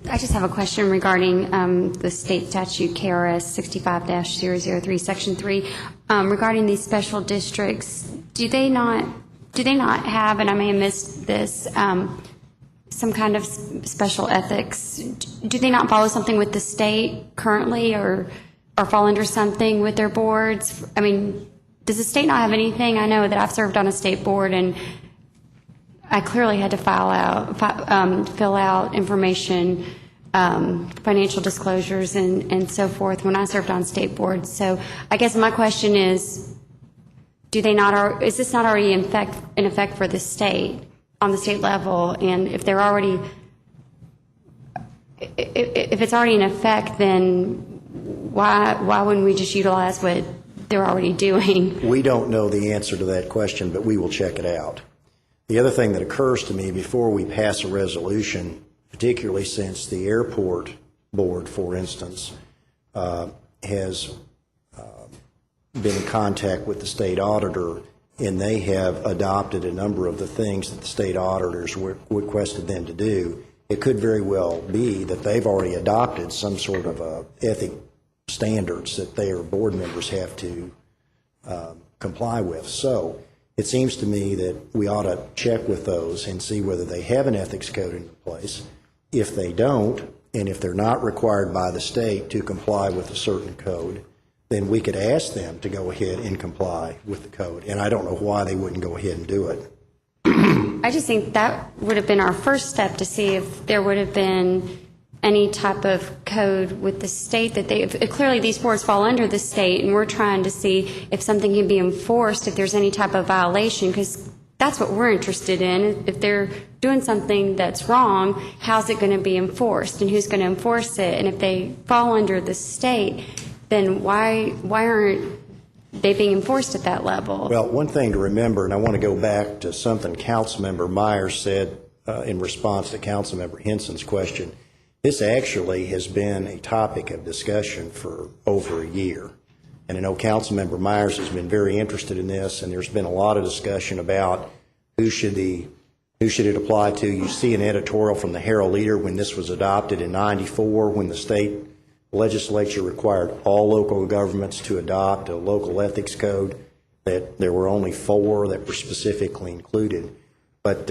I just have a question regarding the state statute KRS 65-003, Section 3, regarding these special districts. Do they not have, and I may have missed this, some kind of special ethics? Do they not follow something with the state currently, or fall under something with their boards? I mean, does the state not have anything? I know that I've served on a state board, and I clearly had to fill out information, financial disclosures, and so forth when I served on state boards. So I guess my question is, is this not already in effect for the state, on the state level? And if it's already in effect, then why wouldn't we just utilize what they're already doing? We don't know the answer to that question, but we will check it out. The other thing that occurs to me before we pass a resolution, particularly since the airport board, for instance, has been in contact with the state auditor, and they have adopted a number of the things that the state auditors requested them to do, it could very well be that they've already adopted some sort of ethic standards that their board members have to comply with. So it seems to me that we ought to check with those and see whether they have an ethics code in place. If they don't, and if they're not required by the state to comply with a certain code, then we could ask them to go ahead and comply with the code. And I don't know why they wouldn't go ahead and do it. I just think that would have been our first step to see if there would have been any type of code with the state that clearly these boards fall under the state, and we're trying to see if something can be enforced, if there's any type of violation, because that's what we're interested in. If they're doing something that's wrong, how's it going to be enforced, and who's going to enforce it? And if they fall under the state, then why aren't they being enforced at that level? Well, one thing to remember, and I want to go back to something Councilmember Myers said in response to Councilmember Henson's question. This actually has been a topic of discussion for over a year. And I know Councilmember Myers has been very interested in this, and there's been a lot of discussion about who should it apply to. You see an editorial from the Herald Leader when this was adopted in '94, when the state legislature required all local governments to adopt a local ethics code, that there were only 4 that were specifically included. But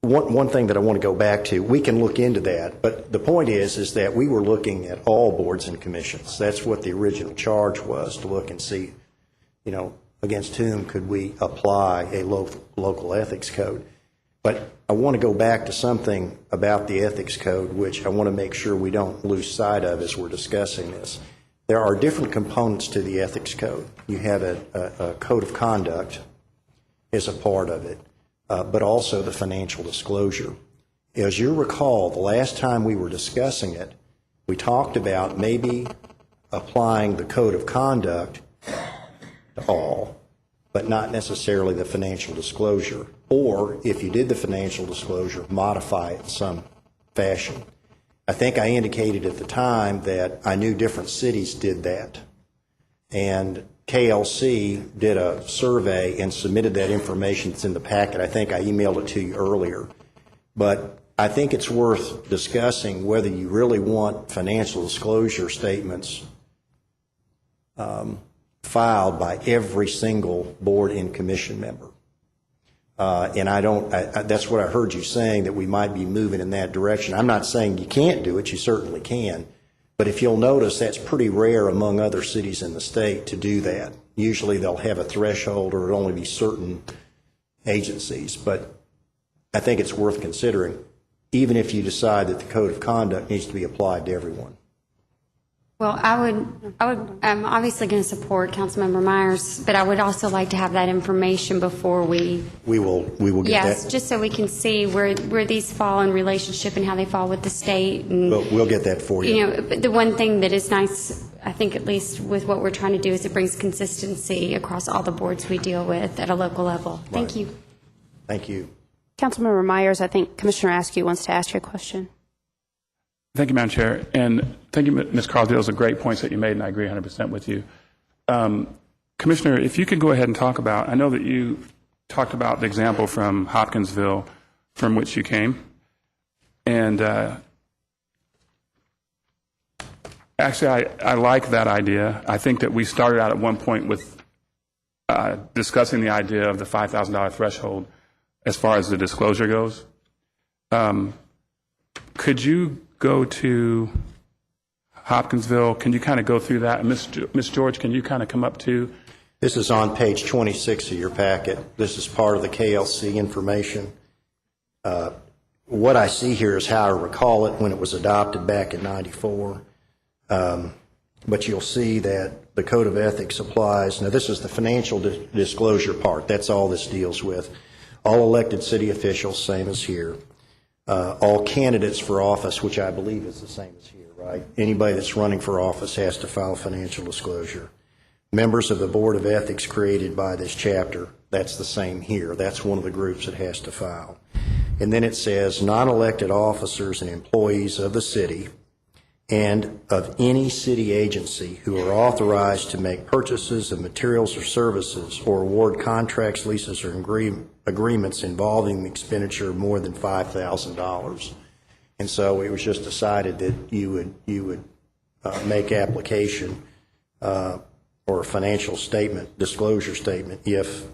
one thing that I want to go back to, we can look into that, but the point is that we were looking at all boards and commissions. That's what the original charge was, to look and see, against whom could we apply a local ethics code. But I want to go back to something about the ethics code, which I want to make sure we don't lose sight of as we're discussing this. There are different components to the ethics code. You have a code of conduct as a part of it, but also the financial disclosure. As you recall, the last time we were discussing it, we talked about maybe applying the code of conduct to all, but not necessarily the financial disclosure. Or, if you did the financial disclosure, modify it in some fashion. I think I indicated at the time that I knew different cities did that. And KLC did a survey and submitted that information that's in the packet. I think I emailed it to you earlier. But I think it's worth discussing whether you really want financial disclosure statements filed by every single board and commission member. And that's what I heard you saying, that we might be moving in that direction. I'm not saying you can't do it, you certainly can. But if you'll notice, that's pretty rare among other cities in the state to do that. Usually they'll have a threshold, or it'll only be certain agencies. But I think it's worth considering, even if you decide that the code of conduct needs to be applied to everyone. Well, I'm obviously going to support Councilmember Myers, but I would also like to have that information before we will get yes, that. just so we can see where these fall in relationship and how they fall with the state. And, we'll get that for you. You know, but the one thing that is nice, I think, at least with what we're trying to do, is it brings consistency across all the boards we deal with at a local level. Thank you. Thank you. Councilmember Myers, I think Commissioner Askew wants to ask you a question. Thank you, Madam Chair. And thank you, Ms. Crosby. Those are great points that you made, and I agree 100% with you. Commissioner, if you could go ahead and talk about, I know that you talked about the example from Hopkinsville from which you came. And actually, I like that idea. I think that we started out at one point with discussing the idea of the $5,000 threshold as far as the disclosure goes. Could you go to Hopkinsville? Can you kind of go through that? And Ms. George, can you kind of come up to? This is on page 26 of your packet. This is part of the KLC information. What I see here is how I recall it when it was adopted back in '94. But you'll see that the Code of Ethics applies. Now, this is the financial disclosure part. That's all this deals with. All elected city officials, same as here. All candidates for office, which I believe is the same as here, right? Anybody that's running for office has to file financial disclosure. Members of the Board of Ethics created by this chapter, that's the same here. That's one of the groups that has to file. And then it says non-elected officers and employees of the city and of any city agency who are authorized to make purchases of materials or services or award contracts, leases, or agreements involving the expenditure of more than $5,000. And so it was just decided that you would make application or a financial statement, disclosure statement, if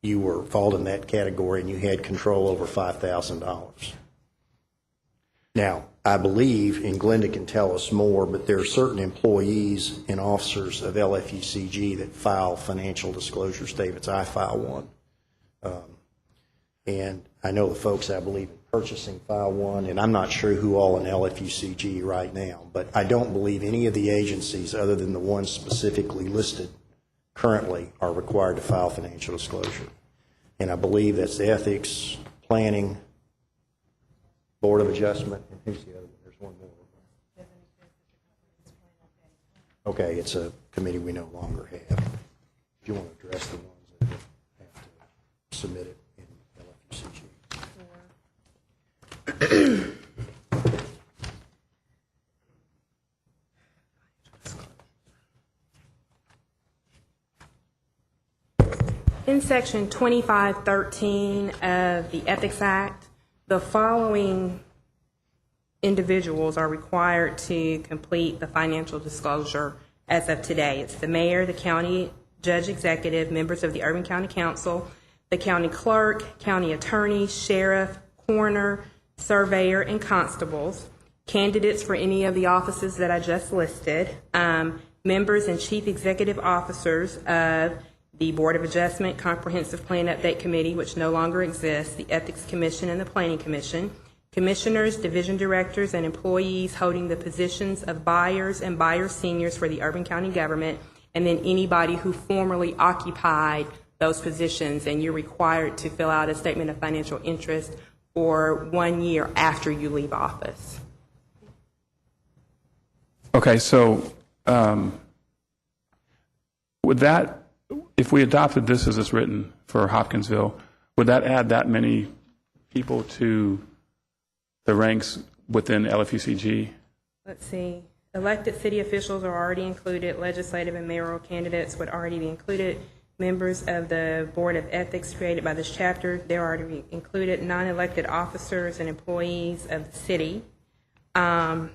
you were fall in that category and you had control over $5,000. Now, I believe, and Glenda can tell us more, but there are certain employees and officers of LFUCG that file financial disclosure statements. I file one. And I know the folks, I believe, in purchasing file one, and I'm not sure who all in LFUCG right now, but I don't believe any of the agencies other than the ones specifically listed currently are required to file financial disclosure. And I believe that's the Ethics, Planning, Board of Adjustment, and who's the other one? There's one more. Okay, it's a committee we no longer have. Do you want to address the ones that have to submit it in LFUCG? In Section 2513 of the Ethics Act, the following individuals are required to complete the financial disclosure as of today. It's the mayor, the county judge executive, members of the Urban County Council, the county clerk, county attorney, sheriff, coroner, surveyor, and constables, candidates for any of the offices that I just listed, members and chief executive officers of the Board of Adjustment, Comprehensive Plan Update Committee, which no longer exists, the Ethics Commission, and the Planning Commission, commissioners, division directors, and employees holding the positions of buyers and buyer seniors for the urban county government, and then anybody who formerly occupied those positions, and you're required to fill out a statement of financial interest for 1 year after you leave office. Okay, so would that, if we adopted this as it's written for Hopkinsville, would that add that many people to the ranks within LFUCG? Let's see. Elected city officials are already included. Legislative and mayoral candidates would already be included. Members of the Board of Ethics created by this chapter, they're already included. Non-elected officers and employees of the city. And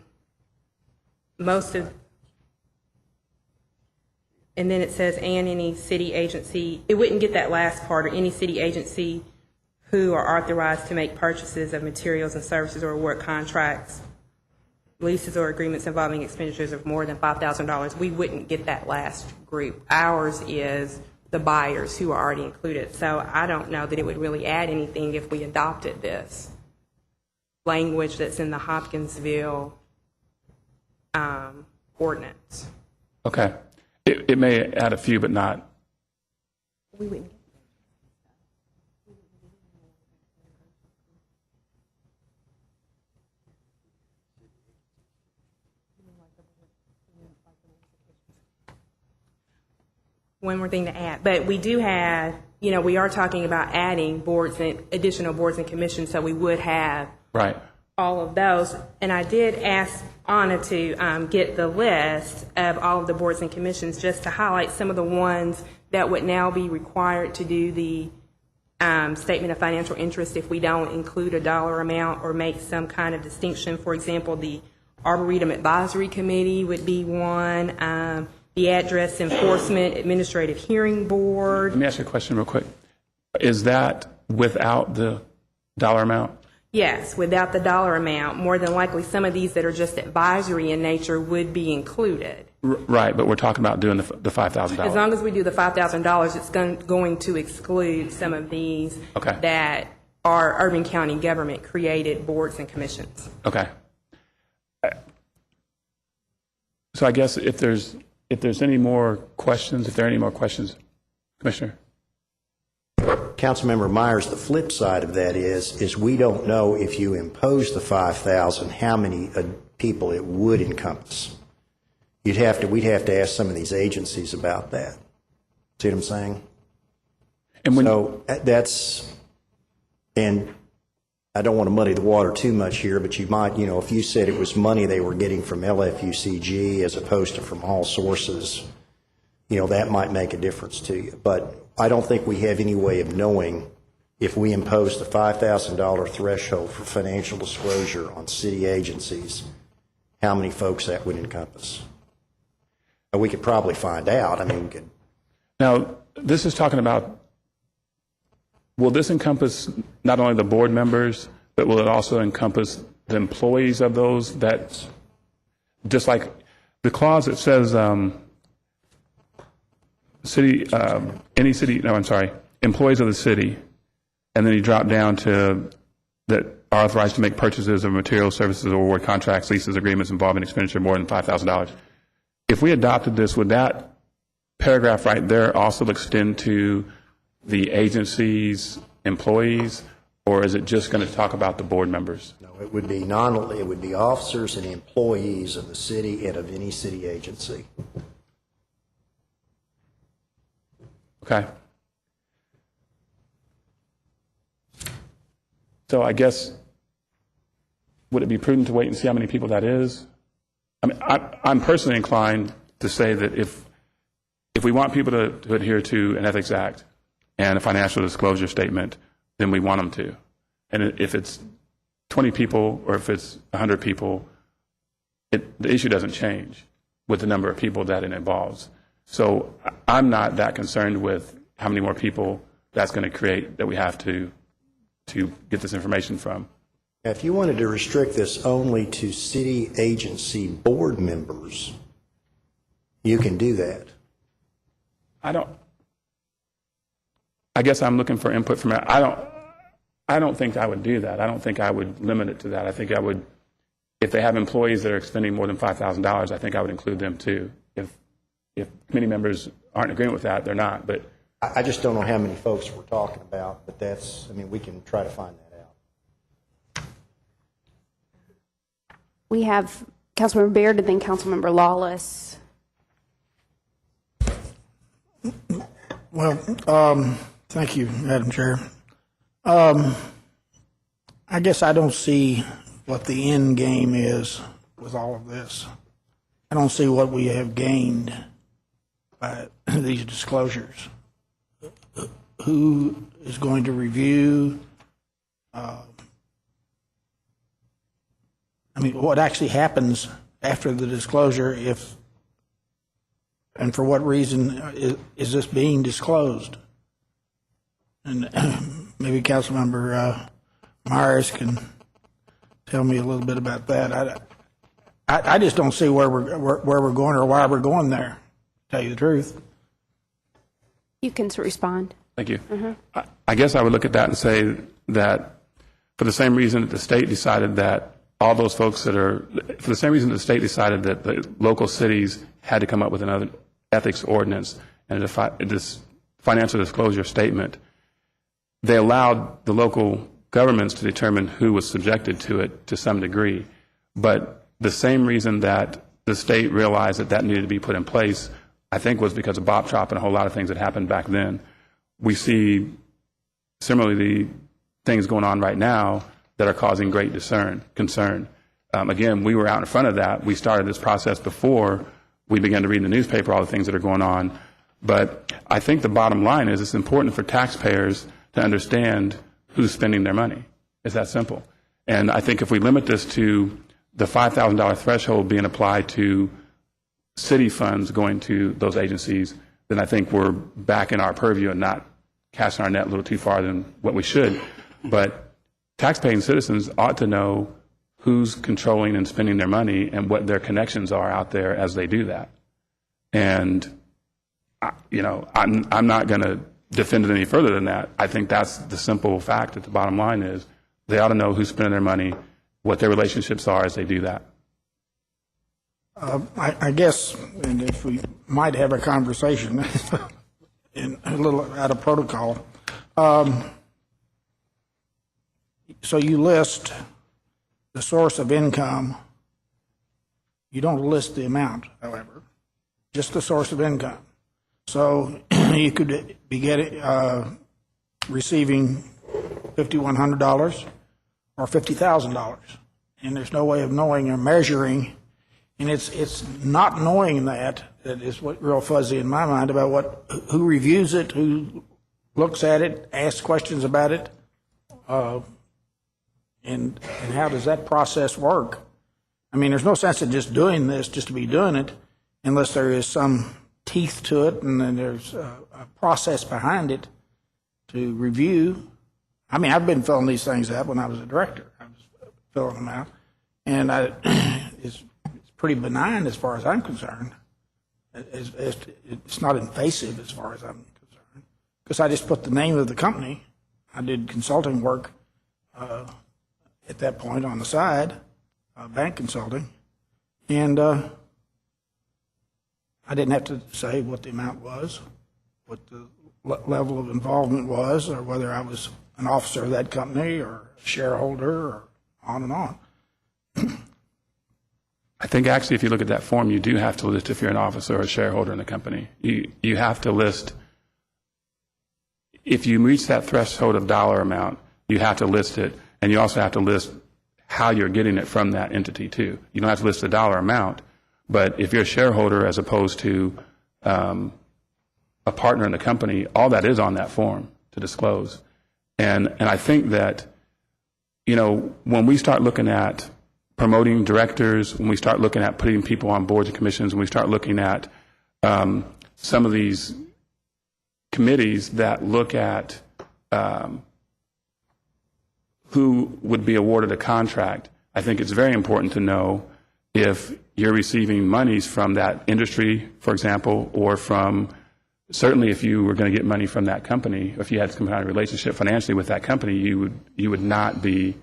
then it says, and any city agency, it wouldn't get that last part, or any city agency who are authorized to make purchases of materials and services or award contracts, leases or agreements involving expenditures of more than $5,000. We wouldn't get that last group. Ours is the buyers who are already included. So I don't know that it would really add anything if we adopted this language that's in the Hopkinsville ordinance. Okay. It may add a few, but not. We wouldn't. One more thing to add, but we do have, we are talking about adding boards and additional boards and commissions, so we would have Right. all of those. And I did ask Anna to get the list of all of the boards and commissions just to highlight some of the ones that would now be required to do the statement of financial interest if we don't include a dollar amount or make some kind of distinction. For example, the Arboretum Advisory Committee would be one. The Address Enforcement Administrative Hearing Board. Let me ask you a question real quick. Is that without the dollar amount? Yes, without the dollar amount. More than likely, some of these that are just advisory in nature would be included. Right, but we're talking about doing the $5,000. As long as we do the $5,000, it's going to exclude some of these Okay. that are urban county government created boards and commissions. Okay. So I guess if there's any more questions, if there are any more questions, Commissioner? Councilmember Myers, the flip side of that is we don't know if you impose the 5,000, how many people it would encompass. We'd have to ask some of these agencies about that. See what I'm saying? And when, So and I don't want to muddy the water too much here, but you might, if you said it was money they were getting from LFUCG as opposed to from all sources, that might make a difference to you. But I don't think we have any way of knowing if we impose the $5,000 threshold for financial disclosure on city agencies, how many folks that would encompass. And we could probably find out. I mean, we could. now, this is talking about, will this encompass not only the board members, but will it also encompass the employees of those that, just like the clause that says employees of the city, and then you drop down to that are authorized to make purchases of materials, services, or award contracts, leases, agreements involving expenditure more than $5,000. If we adopted this, would that paragraph right there also extend to the agency's employees, or is it just going to talk about the board members? No, it would be it would be officers and employees of the city and of any city agency. Okay. So I guess, would it be prudent to wait and see how many people that is? I mean, I'm personally inclined to say that if we want people to adhere to an ethics act and a financial disclosure statement, then we want them to. And if it's 20 people or if it's 100 people, the issue doesn't change with the number of people that it involves. So I'm not that concerned with how many more people that's going to create that we have to get this information from. If you wanted to restrict this only to city agency board members, you can do that. I guess I'm looking for input from, I don't think I would do that. I don't think I would limit it to that. I think I would, if they have employees that are expending more than $5,000, I think I would include them too. If committee members aren't in agreement with that, they're not. But I just don't know how many folks we're talking about, but we can try to find that out. We have Councilmember Baird and then Councilmember Lawless. Well, thank you, Madam Chair. I guess I don't see what the end game is with all of this. I don't see what we have gained by these disclosures. Who is going to review? I mean, what actually happens after the disclosure, if, and for what reason is this being disclosed? And maybe Councilmember Myers can tell me a little bit about that. I just don't see where we're going or why we're going there, to tell you the truth. You can respond. Thank you. I guess I would look at that and say that for the same reason that the state decided that all those folks that are, for the same reason the state decided that the local cities had to come up with another ethics ordinance and this financial disclosure statement, they allowed the local governments to determine who was subjected to it to some degree. But the same reason that the state realized that that needed to be put in place, I think, was because of Bop Chop and a whole lot of things that happened back then. We see similarly things going on right now that are causing great concern. Again, we were out in front of that. We started this process before we began to read in the newspaper all the things that are going on. But I think the bottom line is it's important for taxpayers to understand who's spending their money. It's that simple. And I think if we limit this to the $5,000 threshold being applied to city funds going to those agencies, then I think we're back in our purview and not casting our net a little too far than what we should. But taxpaying citizens ought to know who's controlling and spending their money and what their connections are out there as they do that. And, you know, I'm not going to defend it any further than that. I think that's the simple fact that the bottom line is they ought to know who's spending their money, what their relationships are as they do that. I guess, and if we might have a conversation, in a little out of protocol. So you list the source of income. You don't list the amount, however, just the source of income. So you could be receiving $5,100 or $50,000, and there's no way of knowing or measuring. And it's not knowing that is what real fuzzy in my mind about who reviews it, who looks at it, asks questions about it, and how does that process work? I mean, there's no sense in just doing this just to be doing it unless there is some teeth to it and then there's a process behind it to review. I mean, I've been filling these things out when I was a director. I was filling them out, and it's pretty benign as far as I'm concerned. It's not invasive as far as I'm concerned, because I just put the name of the company. I did consulting work at that point on the side, bank consulting, and I didn't have to say what the amount was, what the level of involvement was, or whether I was an officer of that company or a shareholder, or on and on. I think actually if you look at that form, you do have to list if you're an officer or a shareholder in the company. You have to list, if you reach that threshold of dollar amount, you have to list it, and you also have to list how you're getting it from that entity too. You don't have to list the dollar amount, but if you're a shareholder as opposed to a partner in the company, all that is on that form to disclose. And I think that, you know, when we start looking at promoting directors, when we start looking at putting people on boards and commissions, when we start looking at some of these committees that look at who would be awarded a contract, I think it's very important to know if you're receiving monies from that industry, for example, or from, certainly if you were going to get money from that company, if you had some kind of relationship financially with that company, you would not be,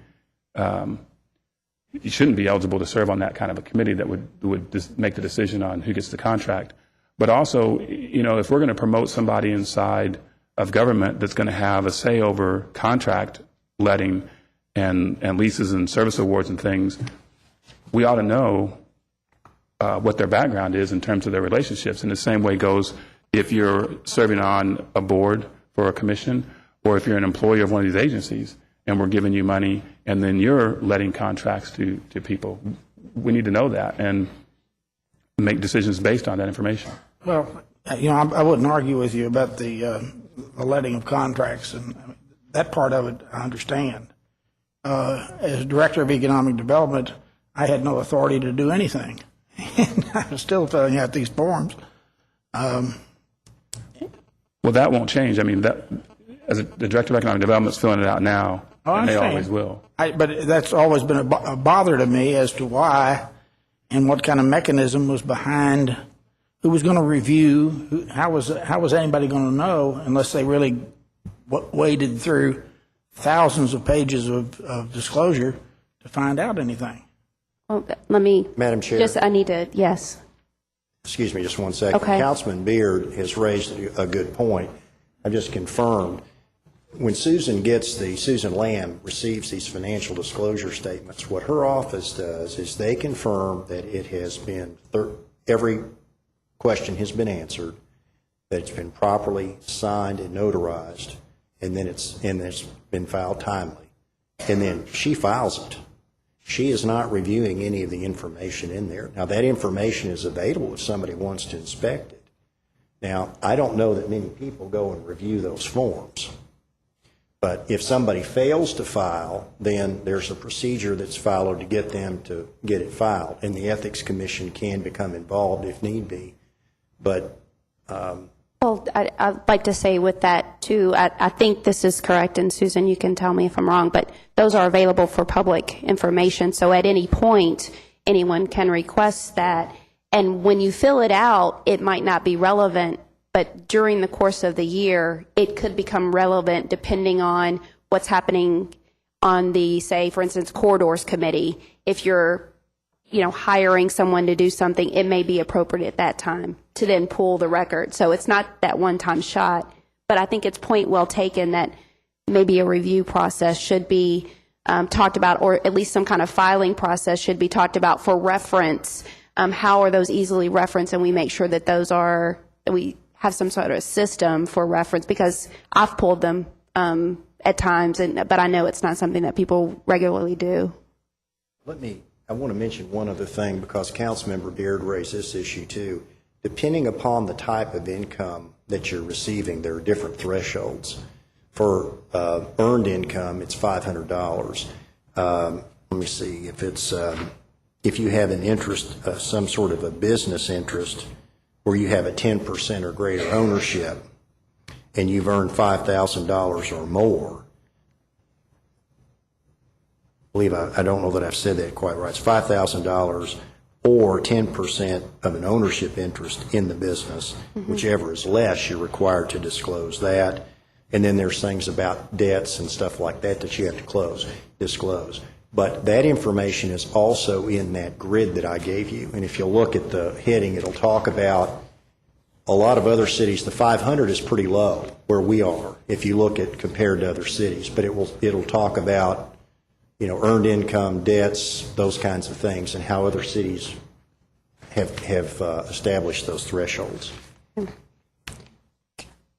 you shouldn't be eligible to serve on that kind of a committee that would just make the decision on who gets the contract. But also, you know, if we're going to promote somebody inside of government that's going to have a say over contract letting and leases and service awards and things, we ought to know what their background is in terms of their relationships. And the same way goes if you're serving on a board for a commission, or if you're an employee of one of these agencies and we're giving you money and then you're letting contracts to people. We need to know that. And make decisions based on that information. Well, I wouldn't argue with you about the letting of contracts, and that part of it I understand. As Director of Economic Development, I had no authority to do anything. And I'm still filling out these forms. Well, that won't change. I mean, that as the Director of Economic Development is filling it out now, and they always will. But that's always been a bother to me as to why and what kind of mechanism was behind who was going to review, how was anybody going to know unless they really waded through thousands of pages of disclosure to find out anything. Well, let me. Madam Chair. I need to, yes. Excuse me just one second. Okay. Councilman Beard has raised a good point. I've just confirmed, when Susan Lamb receives these financial disclosure statements, what her office does is they confirm that it has been, every question has been answered, that it's been properly signed and notarized, and then it's been filed timely. And then she files it. She is not reviewing any of the information in there. Now, that information is available if somebody wants to inspect it. Now, I don't know that many people go and review those forms. But if somebody fails to file, then there's a procedure that's followed to get them to get it filed. And the Ethics Commission can become involved if need be. But Well, I'd like to say with that, too, I think this is correct, and Susan, you can tell me if I'm wrong, but those are available for public information, so at any point, anyone can request that. And when you fill it out, it might not be relevant, but during the course of the year, it could become relevant depending on what's happening on the, say, for instance, Corridors Committee. If you're hiring someone to do something, it may be appropriate at that time to then pull the record. So it's not that one-time shot, but I think it's point well taken that maybe a review process should be talked about, or at least some kind of filing process should be talked about for reference. How are those easily referenced, and we make sure that that we have some sort of system for reference, because I've pulled them at times, but I know it's not something that people regularly do. I want to mention one other thing, because Councilmember Beard raised this issue too. Depending upon the type of income that you're receiving, there are different thresholds. For earned income, it's $500. Let me see, if you have an interest, some sort of a business interest, where you have a 10% or greater ownership, and you've earned $5,000 or more, I don't know that I've said that quite right. It's $5,000 or 10% of an ownership interest in the business. Whichever is less, you're required to disclose that. And then there's things about debts and stuff like that that you have to disclose. But that information is also in that grid that I gave you. And if you look at the heading, it'll talk about a lot of other cities. The 500 is pretty low where we are if you look at compared to other cities. But it'll talk about earned income, debts, those kinds of things, and how other cities have established those thresholds.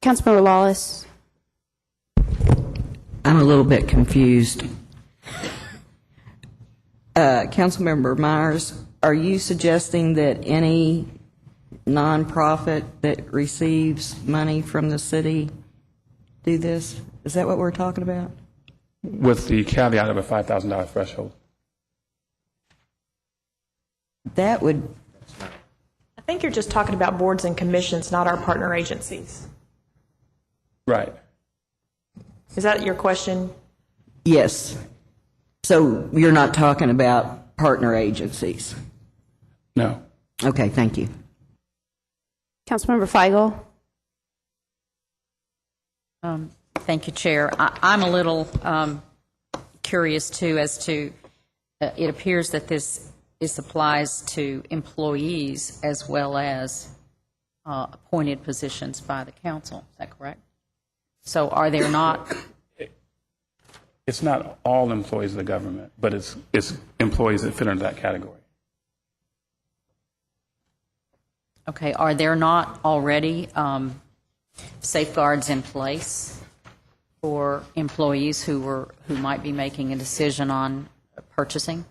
Councilmember Lawless. I'm a little bit confused. Councilmember Myers, are you suggesting that any nonprofit that receives money from the city do this? Is that what we're talking about? With the caveat of a $5,000 threshold. That would... I think you're just talking about boards and commissions, not our partner agencies. Right. Is that your question? Yes. So you're not talking about partner agencies? No. Okay, thank you. Councilmember Feigl. Thank you, Chair. I'm a little curious, too, as to it appears that this applies to employees as well as appointed positions by the council. Is that correct? So are there not... It's not all employees of the government, but it's employees that fit into that category. Okay. Are there not already safeguards in place for employees who might be making a decision on purchasing?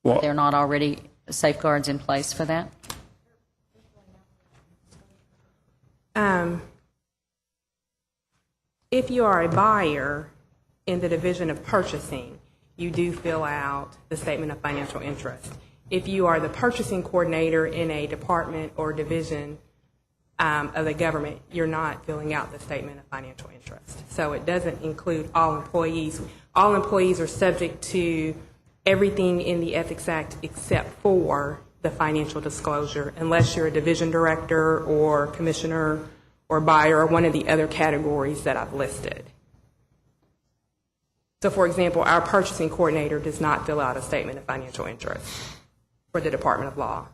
Well, They're not already safeguards in place for that? If you are a buyer in the division of purchasing, you do fill out the statement of financial interest. If you are the purchasing coordinator in a department or division of the government, you're not filling out the statement of financial interest. So it doesn't include all employees. All employees are subject to everything in the Ethics Act except for the financial disclosure, unless you're a division director or commissioner or buyer or one of the other categories that I've listed. So, for example, our purchasing coordinator does not fill out a statement of financial interest for the Department of Law.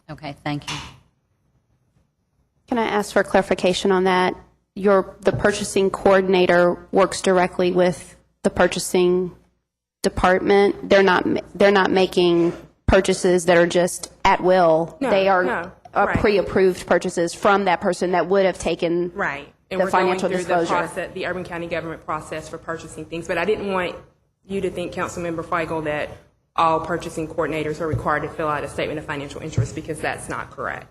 Okay, thank you. Can I ask for clarification on that? The purchasing coordinator works directly with the purchasing department. They're not making purchases that are just at will. No, they are no, right. pre-approved purchases from that person that would have taken Right. And the we're financial going through disclosure. the Urban County government process for purchasing things. But I didn't want you to think, Councilmember Feigl, that all purchasing coordinators are required to fill out a statement of financial interest, because that's not correct.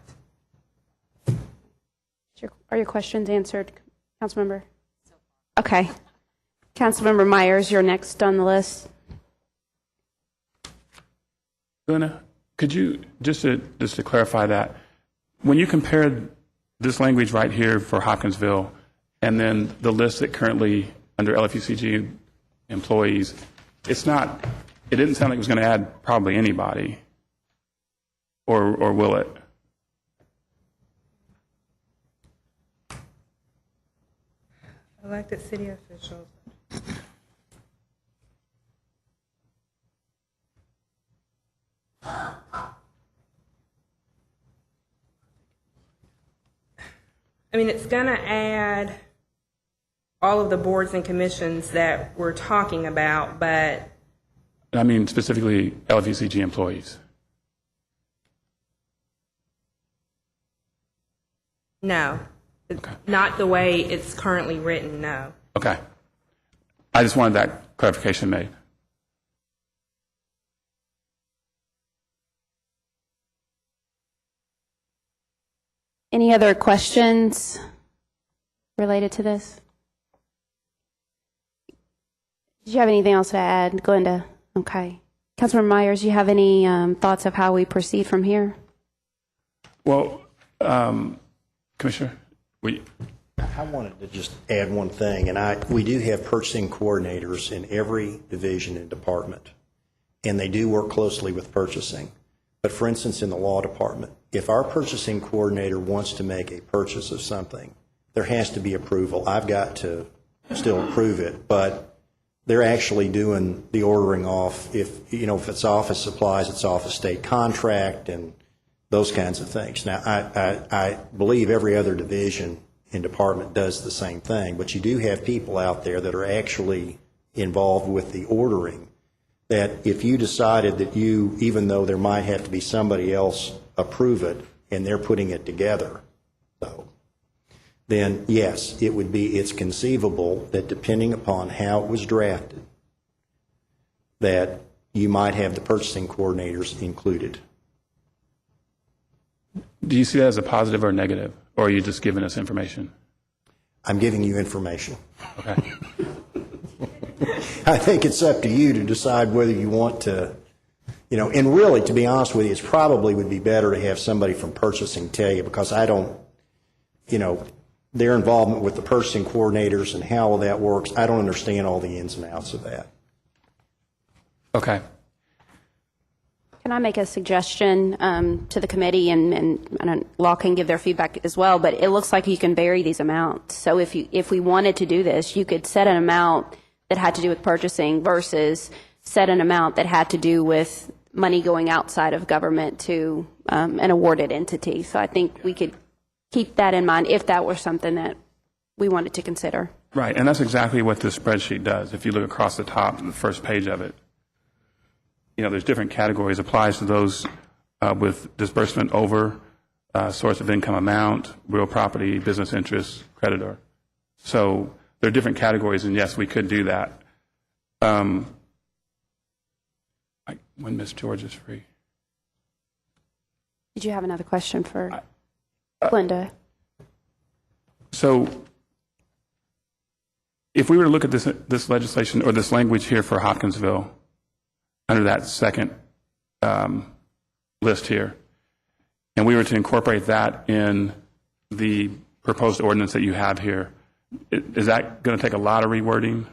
Are your questions answered, Councilmember? Okay. Councilmember Myers, you're next on the list. Luna, could you, just to clarify that, when you compared this language right here for Hopkinsville and then the list that currently under LFUCG employees, it didn't sound like it was going to add probably anybody, or will it? Elected city officials. I mean, it's going to add all of the boards and commissions that we're talking about, but I mean specifically LFUCG employees. no. Not the way it's currently written, no. Okay. I just wanted that clarification made. Any other questions related to this? Did you have anything else to add, Glenda? Okay. Councilmember Myers, do you have any thoughts of how we proceed from here? Well, Commissioner, I wanted to just add one thing, and we do have purchasing coordinators in every division and department, and they do work closely with purchasing. But for instance, in the law department, if our purchasing coordinator wants to make a purchase of something, there has to be approval. I've got to still approve it, but they're actually doing the ordering off. If it's office supplies, it's off a state contract and those kinds of things. Now, I believe every other division and department does the same thing, but you do have people out there that are actually involved with the ordering, that if you decided that even though there might have to be somebody else approve it and they're putting it together, then yes, it's conceivable that depending upon how it was drafted, that you might have the purchasing coordinators included. do you see that as a positive or negative, or are you just giving us information? I'm giving you information. Okay. I think it's up to you to decide whether you want to, and really, to be honest with you, it probably would be better to have somebody from purchasing tell you, because I don't, their involvement with the purchasing coordinators and how all that works, I don't understand all the ins and outs of that. Okay. Can I make a suggestion to the committee, and Law can give their feedback as well, but it looks like you can vary these amounts. So if we wanted to do this, you could set an amount that had to do with purchasing versus set an amount that had to do with money going outside of government to an awarded entity. So I think we could keep that in mind if that were something that we wanted to consider. Right, and that's exactly what this spreadsheet does. If you look across the top, the first page of it, there's different categories. Applies to those with disbursement over, source of income amount, real property, business interest, creditor. So there are different categories, and yes, we could do that. when Ms. George is free. Did you have another question for Glenda? So if we were to look at this legislation or this language here for Hopkinsville under that second list here, and we were to incorporate that in the proposed ordinance that you have here, is that going to take a lot of rewording?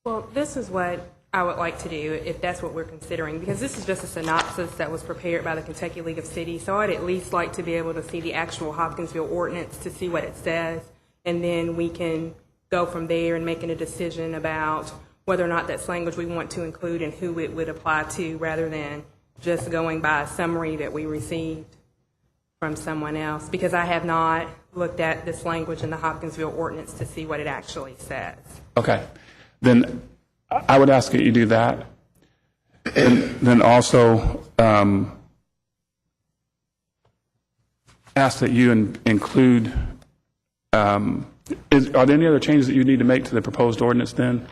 Well, this is what I would like to do, if that's what we're considering, because this is just a synopsis that was prepared by the Kentucky League of Cities, so I'd at least like to be able to see the actual Hopkinsville ordinance to see what it says, and then we can go from there and making a decision about whether or not that's language we want to include and who it would apply to, rather than just going by a summary that we received from someone else, because I have not looked at this language in the Hopkinsville ordinance to see what it actually says. Okay. Then I would ask that you do that. And then also ask that you include, are there any other changes that you need to make to the proposed ordinance then?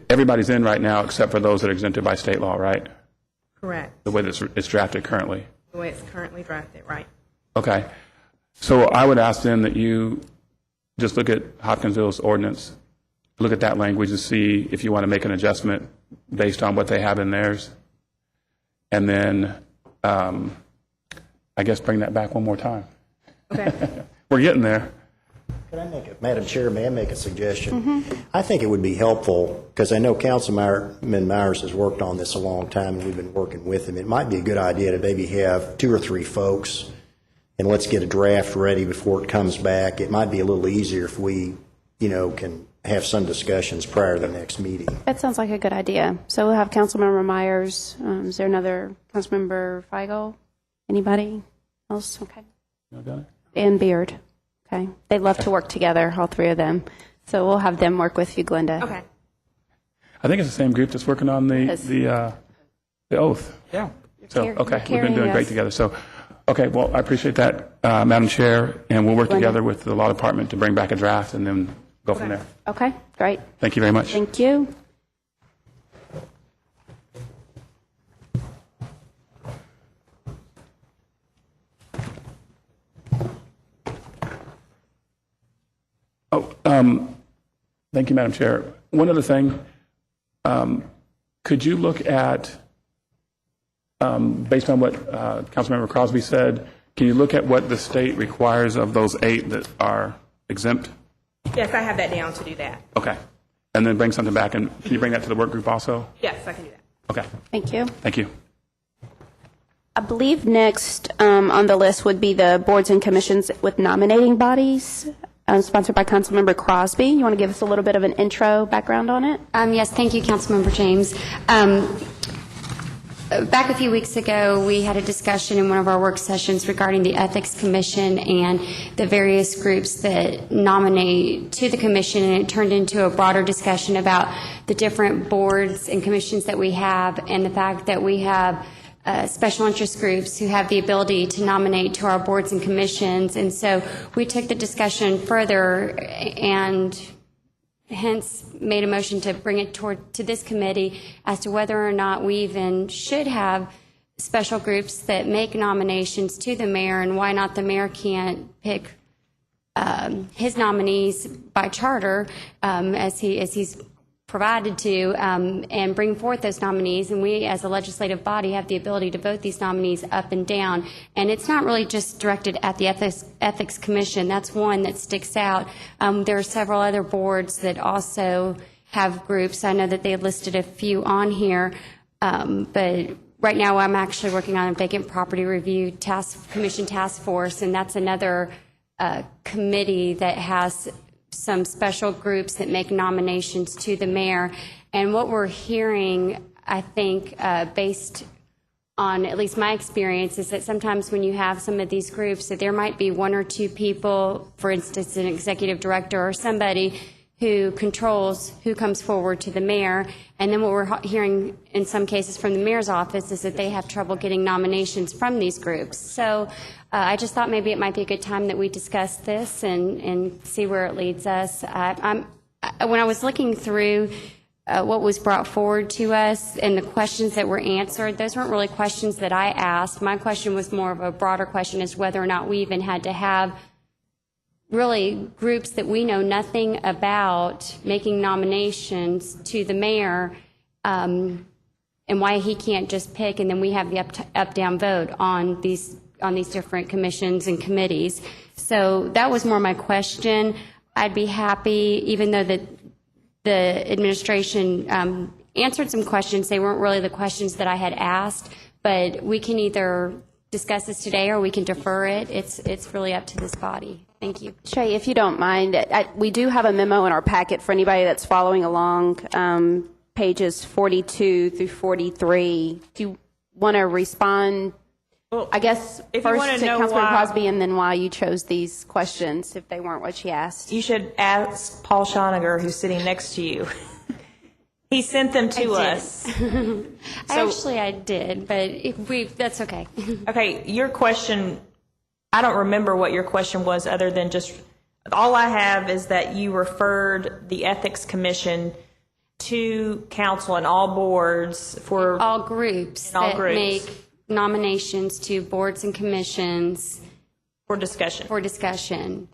Everybody's in right now except for those that are exempted by state law, right? Correct. The way that it's drafted currently. The way it's currently drafted, right. Okay. So I would ask then that you just look at Hopkinsville's ordinance, look at that language and see if you want to make an adjustment based on what they have in theirs. And then, I guess, bring that back one more time. Okay. We're getting there. Madam Chair, may I make a suggestion? I think it would be helpful, because I know Councilman Myers has worked on this a long time, and we've been working with him. It might be a good idea to maybe have 2 or 3 folks, and let's get a draft ready before it comes back. It might be a little easier if we, can have some discussions prior to the next meeting. That sounds like a good idea. So we'll have Councilmember Myers. Is there another Councilmember Feigl? Anybody else? Okay. And Beard. Okay. They love to work together, all 3 of them. So we'll have them work with you, Glenda. Okay. I think it's the same group that's working on the oath. Yeah. So, okay, we've been doing great together. So, okay, well, I appreciate that, Madam Chair, and we'll work together with the law department to bring back a draft and then go from there. Okay, great. Thank you very much. Thank you. Thank you, Madam Chair. One other thing, could you look at, based on what Councilmember Crosby said, can you look at what the state requires of those 8 that are exempt? Yes, I have that down to do that. Okay. And then bring something back, and can you bring that to the work group also? Yes, I can do that. Okay. Thank you. Thank you. I believe next on the list would be the boards and commissions with nominating bodies, sponsored by Councilmember Crosby. You want to give us a little bit of an intro background on it? Yes, thank you, Councilmember James. Back a few weeks ago, we had a discussion in one of our work sessions regarding the Ethics Commission and the various groups that nominate to the commission, and it turned into a broader discussion about the different boards and commissions that we have and the fact that we have special interest groups who have the ability to nominate to our boards and commissions. And so we took the discussion further and hence made a motion to bring it to this committee as to whether or not we even should have special groups that make nominations to the mayor, and why not the mayor can't pick his nominees by charter as he's provided to, and bring forth those nominees, and we as a legislative body have the ability to vote these nominees up and down. And it's not really just directed at the Ethics Commission. That's one that sticks out. There are several other boards that also have groups. I know that they listed a few on here, but right now I'm actually working on a vacant property review commission task force, and that's another committee that has some special groups that make nominations to the mayor. And what we're hearing, I think, based on at least my experience, is that sometimes when you have some of these groups, that there might be 1 or 2 people, for instance, an executive director or somebody who controls who comes forward to the mayor. And then what we're hearing in some cases from the mayor's office is that they have trouble getting nominations from these groups. So I just thought maybe it might be a good time that we discuss this and see where it leads us. When I was looking through what was brought forward to us and the questions that were answered, those weren't really questions that I asked. My question was more of a broader question as whether or not we even had to have really groups that we know nothing about making nominations to the mayor, and why he can't just pick and then we have the up-down vote on these different commissions and committees. So that was more my question. I'd be happy, even though the administration answered some questions, they weren't really the questions that I had asked, but we can either discuss this today or we can defer it. It's really up to this body. Thank you. Shay, if you don't mind, we do have a memo in our packet for anybody that's following along, pages 42 through 43. Do you want to respond? Well, I guess if you first wanna to know Councilman why- Crosby and then why you chose these questions, if they weren't what she asked. You should ask Paul Schoniger, who's sitting next to you. He sent them to us. I did, but that's okay. Okay, your question, I don't remember what your question was other than just, all I have is that you referred the Ethics Commission to council and all boards for... All groups all that groups. make nominations to boards and commissions for discussion.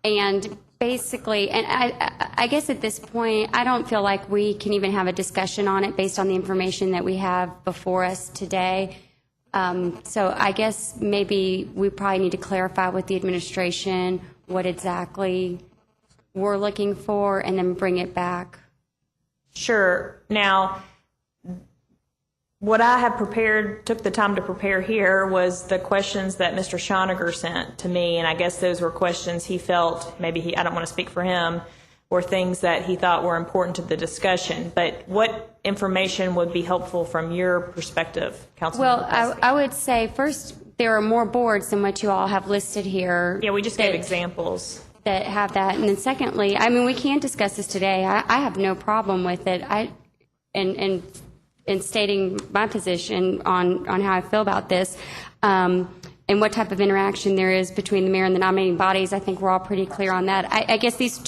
And basically, and I guess at this point, I don't feel like we can even have a discussion on it based on the information that we have before us today. So I guess maybe we probably need to clarify with the administration what exactly we're looking for and then bring it back. Sure. Now, what I have prepared, took the time to prepare here, was the questions that Mr. Schoniger sent to me, and I guess those were questions he felt, I don't want to speak for him, were things that he thought were important to the discussion. But what information would be helpful from your perspective, Councilman? Well, I would say, first, there are more boards than what you all have listed here. Yeah, we just gave examples. That have that. And then secondly, I mean, we can't discuss this today. I have no problem with it. In stating my position on how I feel about this, and what type of interaction there is between the mayor and the nominating bodies. I think we're all pretty clear on that. I guess this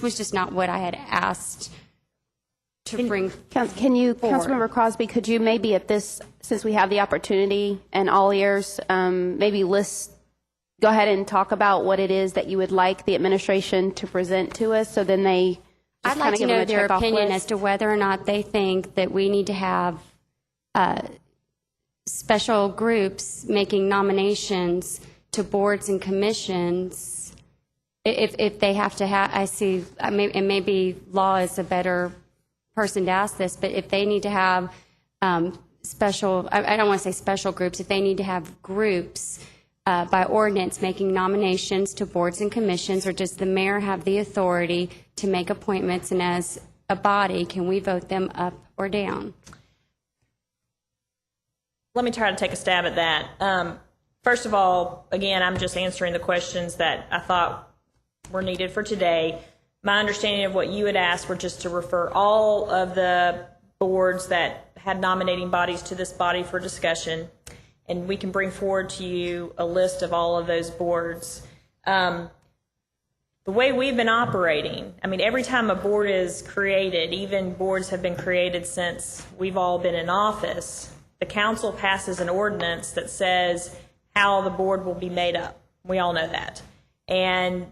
was just not what I had asked to bring Can you, forward. Councilmember Crosby, could you maybe at this, since we have the opportunity and all ears, maybe go ahead and talk about what it is that you would like the administration to present to us, so then they I'd like to know their opinion as to whether or not they think that we need to have special groups making nominations to boards and commissions. If they have to have, and maybe Law is a better person to ask this, but if they need to have special, I don't want to say special groups, if they need to have groups by ordinance making nominations to boards and commissions, or does the mayor have the authority to make appointments, and as a body, can we vote them up or down? Let me try to take a stab at that. First of all, again, I'm just answering the questions that I thought were needed for today. My understanding of what you had asked were just to refer all of the boards that had nominating bodies to this body for discussion, and we can bring forward to you a list of all of those boards. The way we've been operating, I mean, every time a board is created, even boards have been created since we've all been in office, the council passes an ordinance that says how the board will be made up. We all know that. And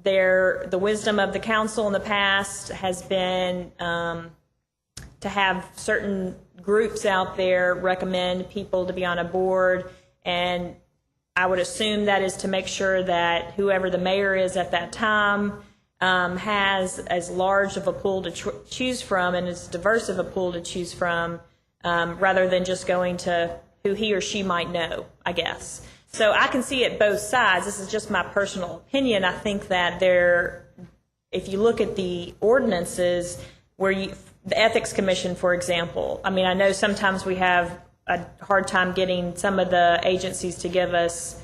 the wisdom of the council in the past has been to have certain groups out there recommend people to be on a board, and I would assume that is to make sure that whoever the mayor is at that time has as large of a pool to choose from and as diverse of a pool to choose from, rather than just going to who he or she might know, I guess. So I can see it both sides. This is just my personal opinion. I think that if you look at the ordinances the Ethics Commission, for example, I mean, I know sometimes we have a hard time getting some of the agencies to give us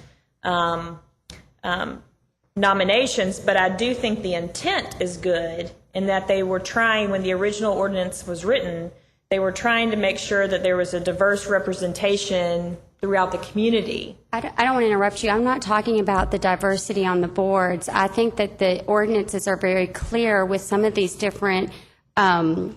nominations, but I do think the intent is good in that they were trying, when the original ordinance was written, they were trying to make sure that there was a diverse representation throughout the community. I don't want to interrupt you. I'm not talking about the diversity on the boards. I think that the ordinances are very clear with some of these different boards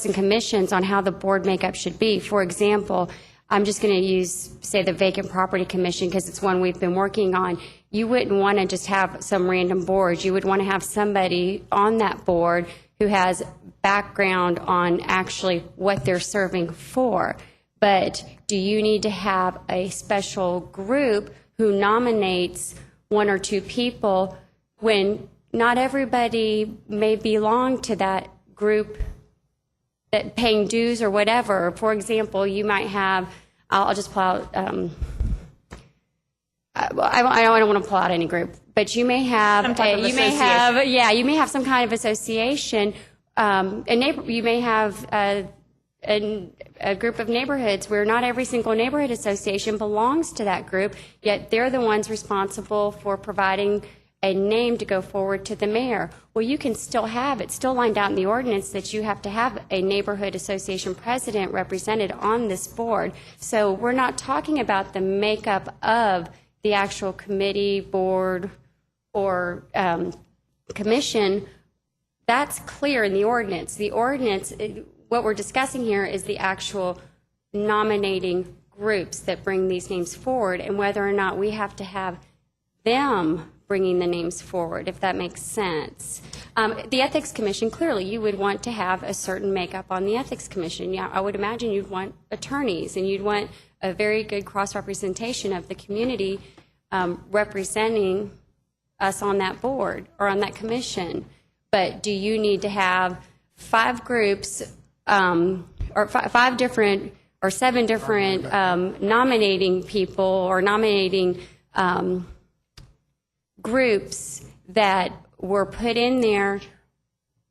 and commissions on how the board makeup should be. For example, I'm just going to use, say, the Vacant Property Commission because it's one we've been working on. You wouldn't want to just have some random board. You would want to have somebody on that board who has background on actually what they're serving for. But do you need to have a special group who nominates one or two people when not everybody may belong to that group that paying dues or whatever? For example, you might have, I'll just pull out, I don't want to pull out any group, but you may have, you may have some kind of association, you may have a group of neighborhoods where not every single neighborhood association belongs to that group, yet they're the ones responsible for providing a name to go forward to the mayor. Well, you can still have it, still lined out in the ordinance that you have to have a neighborhood association president represented on this board. So we're not talking about the makeup of the actual committee, board, or commission. That's clear in the ordinance. The ordinance, what we're discussing here is the actual nominating groups that bring these names forward and whether or not we have to have them bringing the names forward, if that makes sense. The Ethics Commission, clearly, you would want to have a certain makeup on the Ethics Commission. Yeah, I would imagine you'd want attorneys, and you'd want a very good cross-representation of the community representing us on that board or on that commission. But do you need to have 5 groups or 5 different or 7 different nominating people or nominating groups that were put in there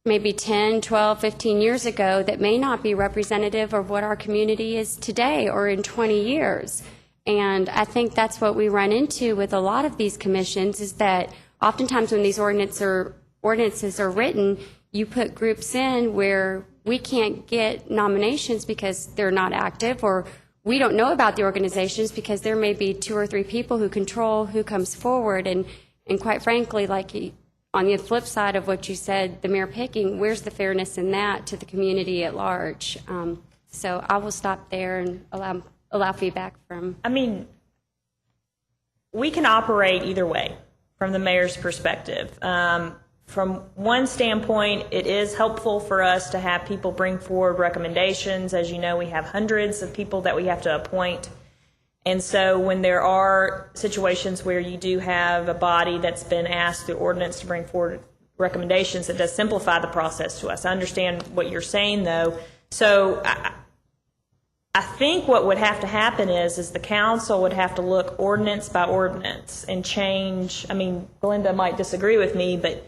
maybe 10, 12, 15 years ago that may not be representative of what our community is today or in 20 years? And I think that's what we run into with a lot of these commissions, is that oftentimes when these ordinances are written, you put groups in where we can't get nominations because they're not active, or we don't know about the organizations because there may be 2 or 3 people who control who comes forward. And quite frankly, like on the flip side of what you said, the mayor picking, where's the fairness in that to the community at large? So I will stop there and allow feedback from. I mean, we can operate either way from the mayor's perspective. From one standpoint, it is helpful for us to have people bring forward recommendations. As you know, we have hundreds of people that we have to appoint. And so when there are situations where you do have a body that's been asked through ordinance to bring forward recommendations, it does simplify the process to us. I understand what you're saying, though. So I think what would have to happen is the council would have to look ordinance by ordinance and change. I mean, Glenda might disagree with me, but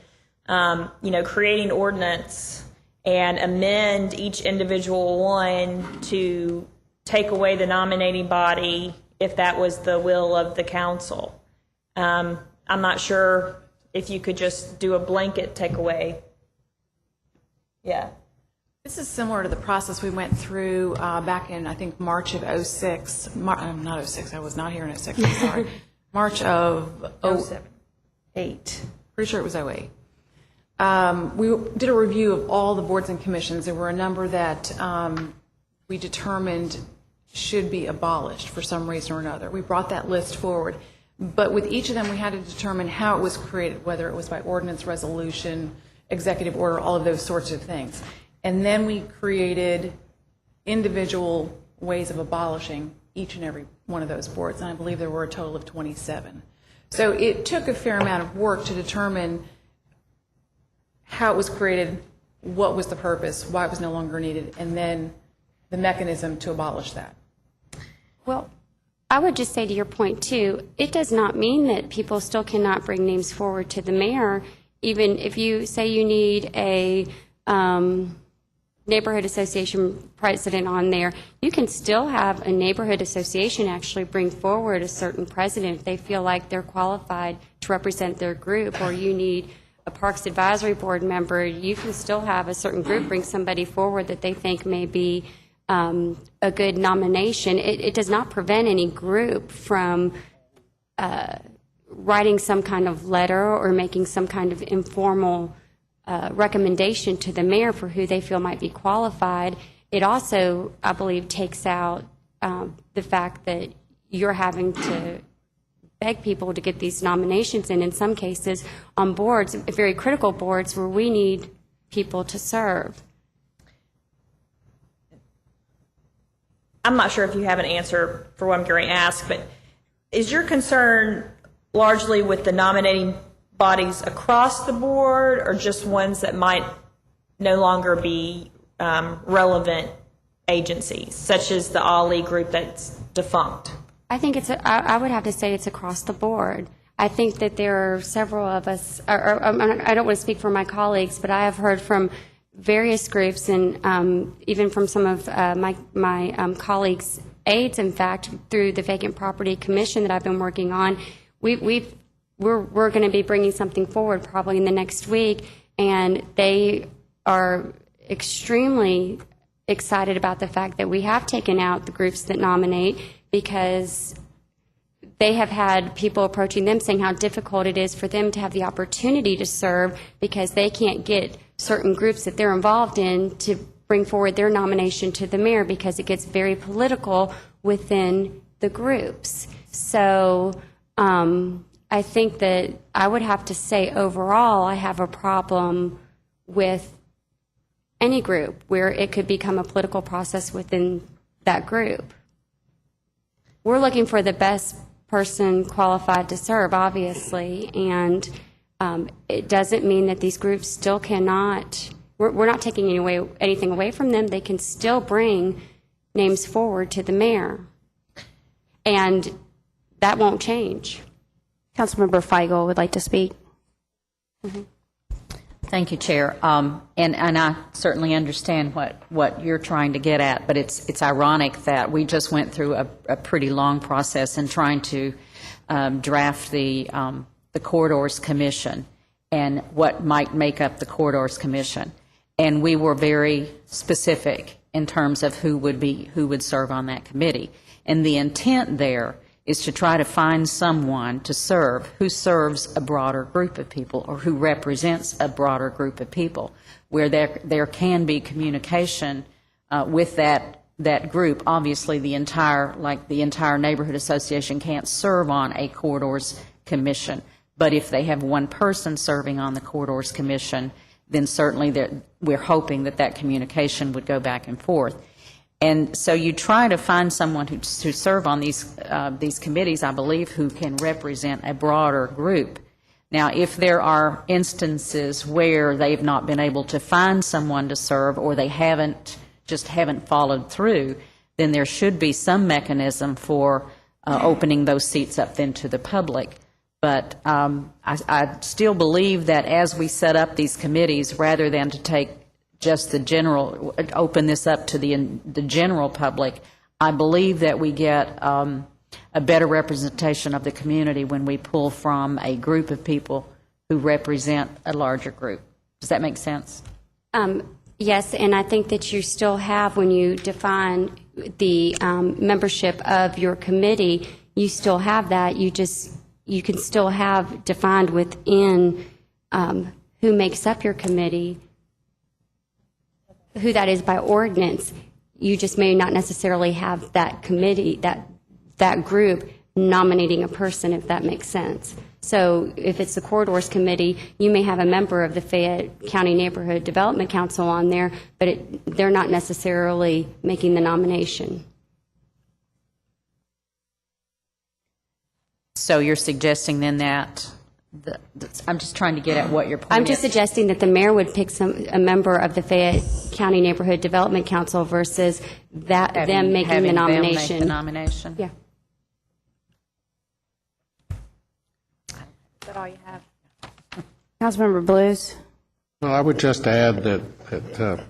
creating ordinance and amend each individual one to take away the nominating body if that was the will of the council. I'm not sure if you could just do a blanket takeaway. Yeah. This is similar to the process we went through back in, I think, March of 06. Not 06, I was not here in 06, I'm sorry. March of 08. Pretty sure it was 08. We did a review of all the boards and commissions. There were a number that we determined should be abolished for some reason or another. We brought that list forward. But with each of them, we had to determine how it was created, whether it was by ordinance, resolution, executive order, all of those sorts of things. And then we created individual ways of abolishing each and every one of those boards. And I believe there were a total of 27. So it took a fair amount of work to determine how it was created, what was the purpose, why it was no longer needed, and then the mechanism to abolish that. Well, I would just say to your point, too, it does not mean that people still cannot bring names forward to the mayor, even if you say you need a neighborhood association president on there. You can still have a neighborhood association actually bring forward a certain president if they feel like they're qualified to represent their group, or you need a Parks Advisory Board member. You can still have a certain group bring somebody forward that they think may be a good nomination. It does not prevent any group from writing some kind of letter or making some kind of informal recommendation to the mayor for who they feel might be qualified. It also, I believe, takes out the fact that you're having to beg people to get these nominations in some cases, on boards, very critical boards, where we need people to serve. I'm not sure if you have an answer for what I'm going to ask, but is your concern largely with the nominating bodies across the board, or just ones that might no longer be relevant agencies, such as the Ali group that's defunct? I think I would have to say it's across the board. I think that there are several of us, or I don't want to speak for my colleagues, but I have heard from various groups and even from some of my colleagues' aides, in fact, through the Vacant Property Commission that I've been working on. We're going to be bringing something forward probably in the next week, and they are extremely excited about the fact that we have taken out the groups that nominate, because they have had people approaching them saying how difficult it is for them to have the opportunity to serve because they can't get certain groups that they're involved in to bring forward their nomination to the mayor because it gets very political within the groups. So I think that I would have to say overall I have a problem with any group where it could become a political process within that group. We're looking for the best person qualified to serve, obviously, and it doesn't mean that these groups still cannot, we're not taking anything away from them. They can still bring names forward to the mayor, and that won't change. Councilmember Feigl would like to speak. Mm-hmm. Thank you, Chair. And I certainly understand what you're trying to get at, but it's ironic that we just went through a pretty long process in trying to draft the Corridors Commission and what might make up the Corridors Commission. And we were very specific in terms of who would serve on that committee. And the intent there is to try to find someone to serve who serves a broader group of people or who represents a broader group of people, where there can be communication with that group. Obviously, the entire neighborhood association can't serve on a Corridors Commission, but if they have one person serving on the Corridors Commission, then certainly we're hoping that communication would go back and forth. And so you try to find someone to serve on these committees, I believe, who can represent a broader group. Now, if there are instances where they've not been able to find someone to serve, or they haven't followed through, then there should be some mechanism for opening those seats up then to the public. But I still believe that as we set up these committees, rather than to take just open this up to the general public, I believe that we get a better representation of the community when we pull from a group of people who represent a larger group. Does that make sense? Yes, and I think that you still have, when you define the membership of your committee, you still have that. You can still have defined within who makes up your committee, who that is by ordinance. You just may not necessarily have that committee, that group nominating a person, if that makes sense. So if it's the Corridors Committee, you may have a member of the Fayette County Neighborhood Development Council on there, but they're not necessarily making the nomination. So you're suggesting then that I'm just trying to get at what your point is. I'm just suggesting that the mayor would pick a member of the Fayette County Neighborhood Development Council versus them making the nomination. Them make the nomination. Yeah. Is that all you have? Councilmember Blues? Well, I would just add that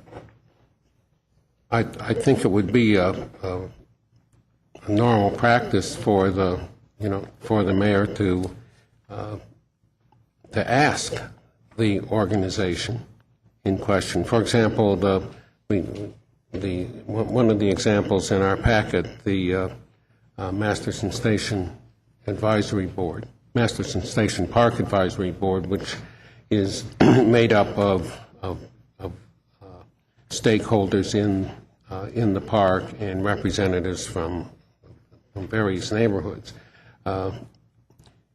I think it would be a normal practice for the mayor to ask the organization in question. For example, one of the examples in our packet, the Masterson Station Advisory Board, Masterson Station Park Advisory Board, which is made up of stakeholders in the park and representatives from various neighborhoods.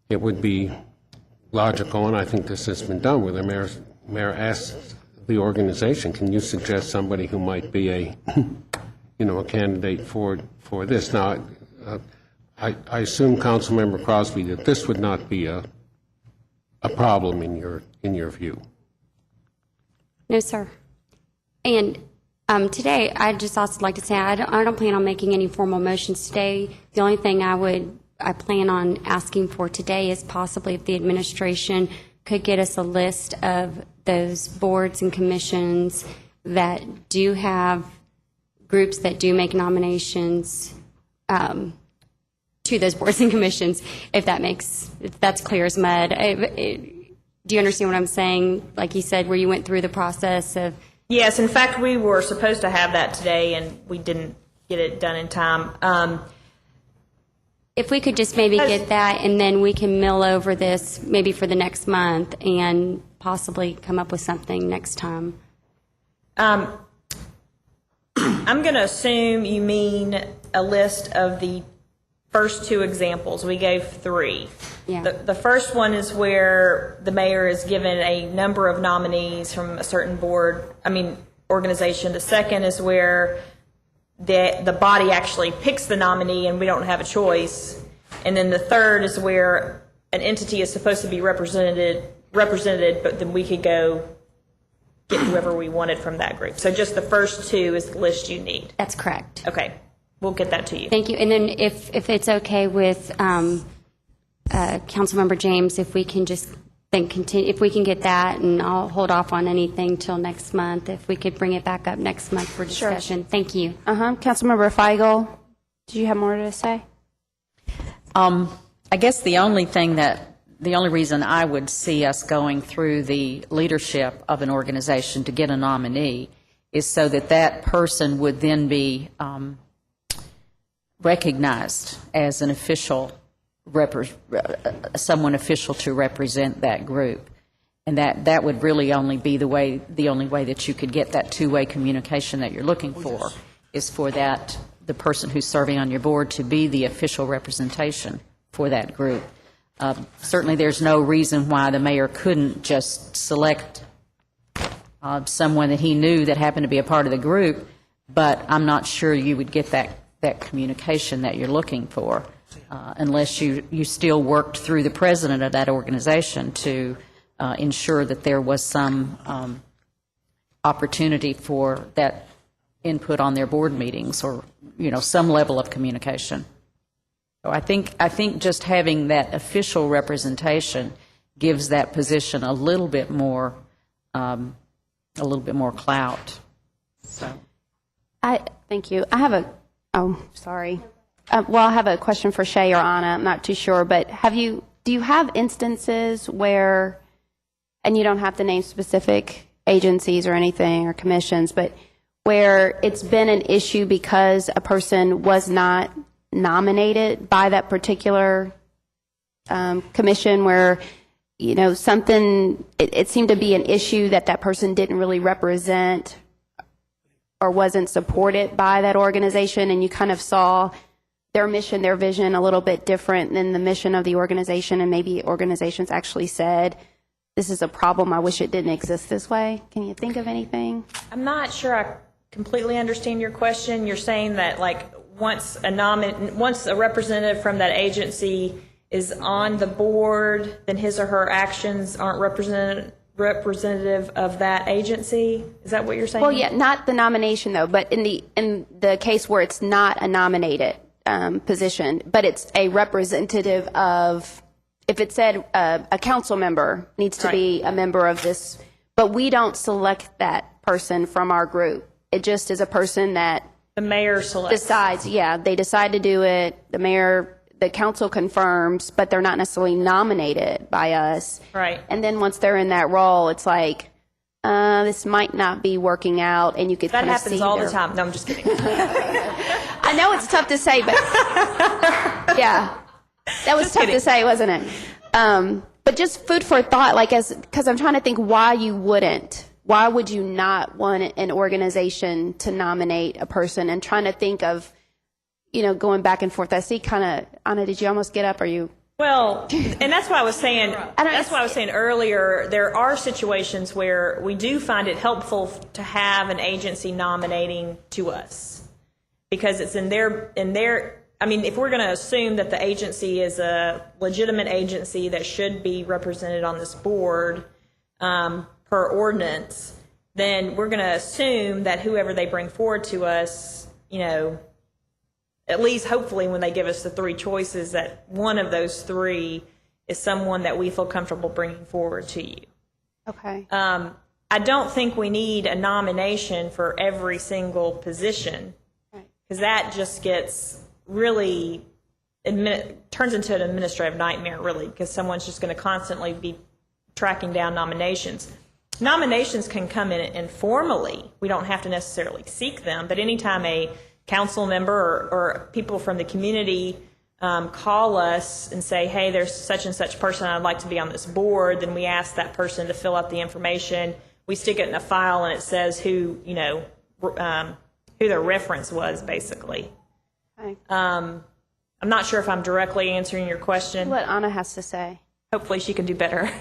It would be logical, and I think this has been done, where the mayor asks the organization, can you suggest somebody who might be a candidate for this? Now, I assume, Councilmember Crosby, that this would not be a problem in your view. No, sir. And today, I'd just also like to say I don't plan on making any formal motions today. The only thing I plan on asking for today is possibly if the administration could get us a list of those boards and commissions that do have groups that do make nominations to those boards and commissions, if that's clear as mud. Do you understand what I'm saying? Like you said, where you went through the process of... Yes, in fact, we were supposed to have that today, and we didn't get it done in time. If we could just maybe get that, and then we can mill over this maybe for the next month and possibly come up with something next time. I'm going to assume you mean a list of the first two examples. We gave three. Yeah. The first one is where the mayor is given a number of nominees from a certain organization. The second is where the body actually picks the nominee and we don't have a choice. And then the third is where an entity is supposed to be represented, but then we could go get whoever we wanted from that group. So just the first two is the list you need. That's correct. Okay, we'll get that to you. Thank you. And then if it's okay with Councilmember James, if we can just then continue, if we can get that, and I'll hold off on anything till next month, if we could bring it back up next month for discussion. Sure. Thank you. Councilmember Feigl, did you have more to say? I guess the only reason I would see us going through the leadership of an organization to get a nominee is so that that person would then be recognized as an official, someone official to represent that group. And that would really only be the only way that you could get that two-way communication that you're looking for, is for the person who's serving on your board to be the official representation for that group. Certainly there's no reason why the mayor couldn't just select someone that he knew that happened to be a part of the group, but I'm not sure you would get that communication that you're looking for unless you still worked through the president of that organization to ensure that there was some opportunity for that input on their board meetings, or some level of communication. So I think just having that official representation gives that position a little bit more clout. So Thank you. I have I have a question for Shay or Anna. I'm not too sure, but do you have instances where, and you don't have to name specific agencies or anything or commissions, but where it's been an issue because a person was not nominated by that particular commission, where something, it seemed to be an issue that person didn't really represent or wasn't supported by that organization, and you kind of saw their mission, their vision a little bit different than the mission of the organization, and maybe organizations actually said, this is a problem, I wish it didn't exist this way. Can you think of anything? I'm not sure I completely understand your question. You're saying that once a representative from that agency is on the board, then his or her actions aren't representative of that agency? Is that what you're saying? Well, yeah, not the nomination though, but in the case where it's not a nominated position, but it's a representative of, if it said a council member needs to be a member of this, but we don't select that person from our group. It just is a person that the mayor selects. Decides, yeah, they decide to do it. The council confirms, but they're not necessarily nominated by us. Right. And then once they're in that role, it's like, this might not be working out, and you could that kind of see happens all the time. No, I'm just kidding. I know it's tough to say, but yeah, that was tough to say, wasn't it? But just food for thought, like because I'm trying to think why you wouldn't. Why would you not want an organization to nominate a person? And trying to think of, going back and forth. I see kind of, Anna, did you almost get up? Or you? Well, and that's why I was saying. That's why I was saying earlier. There are situations where we do find it helpful to have an agency nominating to us, because it's in their. I mean, if we're going to assume that the agency is a legitimate agency that should be represented on this board per ordinance, then we're going to assume that whoever they bring forward to us, at least hopefully when they give us the three choices, that one of those three is someone that we feel comfortable bringing forward to you. Okay. I don't think we need a nomination for every single position, because that just gets really turns into an administrative nightmare, really, because someone's just going to constantly be tracking down nominations. Nominations can come in informally. We don't have to necessarily seek them, but anytime a council member or people from the community call us and say, hey, there's such and such person I'd like to be on this board, then we ask that person to fill out the information. We stick it in a file, and it says who their reference was, basically. Okay. I'm not sure if I'm directly answering your question. What Anna has to say. Hopefully she can do better.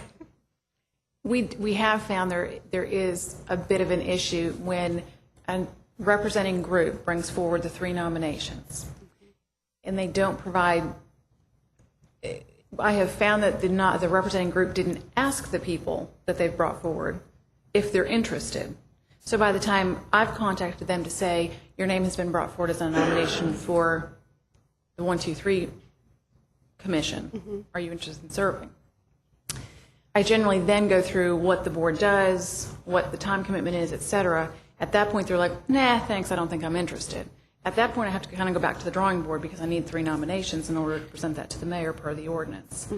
We have found there is a bit of an issue when a representing group brings forward the three nominations, and they don't provide. I have found that the representing group didn't ask the people that they've brought forward if they're interested. So by the time I've contacted them to say, your name has been brought forward as a nomination for the 1, 2, 3 commission, are you interested in serving? I generally then go through what the board does, what the time commitment is, et cetera. At that point, they're like, nah, thanks, I don't think I'm interested. At that point, I have to kind of go back to the drawing board, because I need 3 nominations in order to present that to the mayor per the ordinance.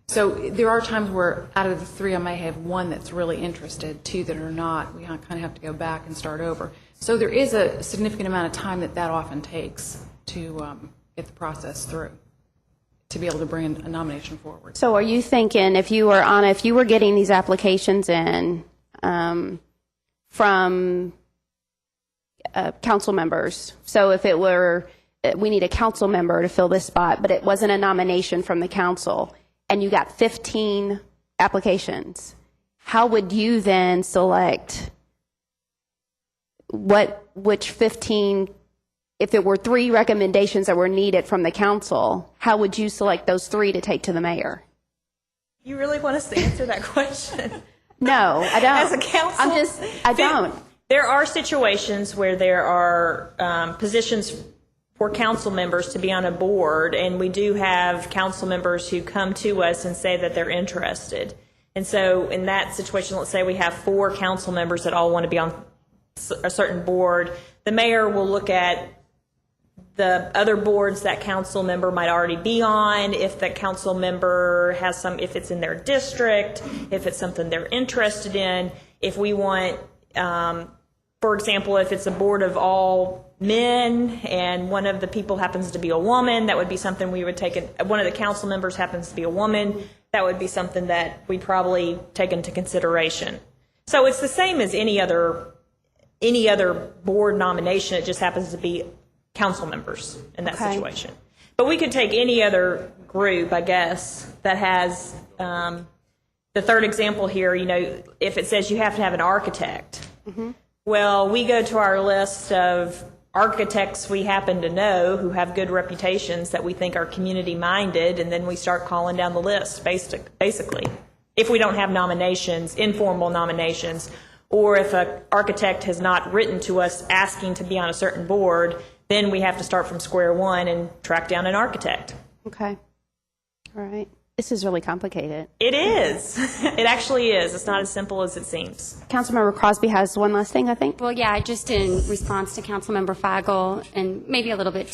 So there are times where out of the 3, I may have 1 that's really interested, 2 that are not. We kind of have to go back and start over. So there is a significant amount of time that often takes to get the process through, to be able to bring a nomination forward. So are you thinking, if you were getting these applications in from council members, so if it were, we need a council member to fill this spot, but it wasn't a nomination from the council, and you got 15 applications, how would you then select which 15, if there were 3 recommendations that were needed from the council, how would you select those 3 to take to the mayor? You really want us to answer that question? No, I don't. As a council? I don't. There are situations where there are positions for council members to be on a board, and we do have council members who come to us and say that they're interested. And so in that situation, let's say we have 4 council members that all want to be on a certain board. The mayor will look at the other boards that council member might already be on, if that council member has if it's in their district, if it's something they're interested in, if we want, for example, if it's a board of all men and one of the people happens to be a woman, that would be something we would take, one of the council members happens to be a woman, that would be something that we'd probably take into consideration. So it's the same as any other board nomination, it just happens to be council members in that situation. But we could take any other group, I guess, that has, the third example here, if it says you have to have an architect. Well, we go to our list of architects we happen to know who have good reputations that we think are community-minded, and then we start calling down the list, basically. If we don't have nominations, informal nominations, or if an architect has not written to us asking to be on a certain board, then we have to start from square one and track down an architect. Okay. All right. This is really complicated. It is. It actually is. It's not as simple as it seems. Councilmember Crosby has one last thing, I think. Well, yeah, just in response to Councilmember Feigl, and maybe a little bit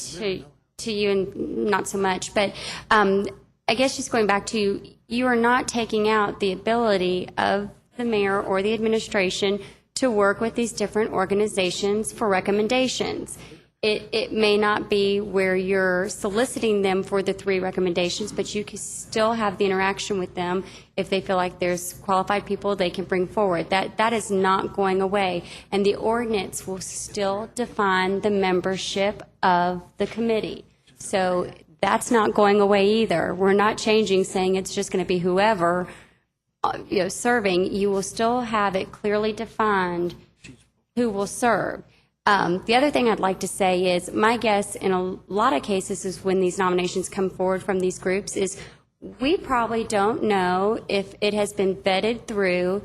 to you and not so much, but I guess just going back to, you are not taking out the ability of the mayor or the administration to work with these different organizations for recommendations. it may not be where you're soliciting them for the 3 recommendations, but you can still have the interaction with them. If they feel like there's qualified people they can bring forward. That is not going away. And the ordinance will still define the membership of the committee. So that's not going away either. We're not changing, saying it's just going to be whoever serving. You will still have it clearly defined who will serve. The other thing I'd like to say is my guess in a lot of cases is when these nominations come forward from these groups is we probably don't know if it has been vetted through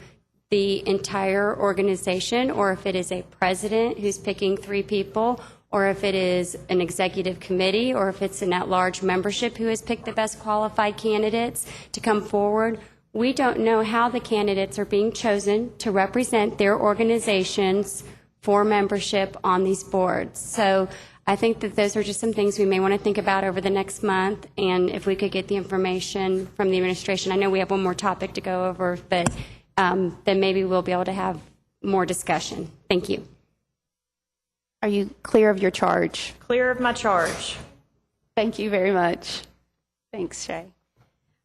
the entire organization or if it is a president who's picking 3 people or if it is an executive committee or if it's an at-large membership who has picked the best qualified candidates to come forward. We don't know how the candidates are being chosen to represent their organizations for membership on these boards. So I think that those are just some things we may want to think about over the next month, and if we could get the information from the administration. I know we have one more topic to go over, but then maybe we'll be able to have more discussion. Thank you. Are you clear of your charge? Clear of my charge. Thank you very much. Thanks, Shay.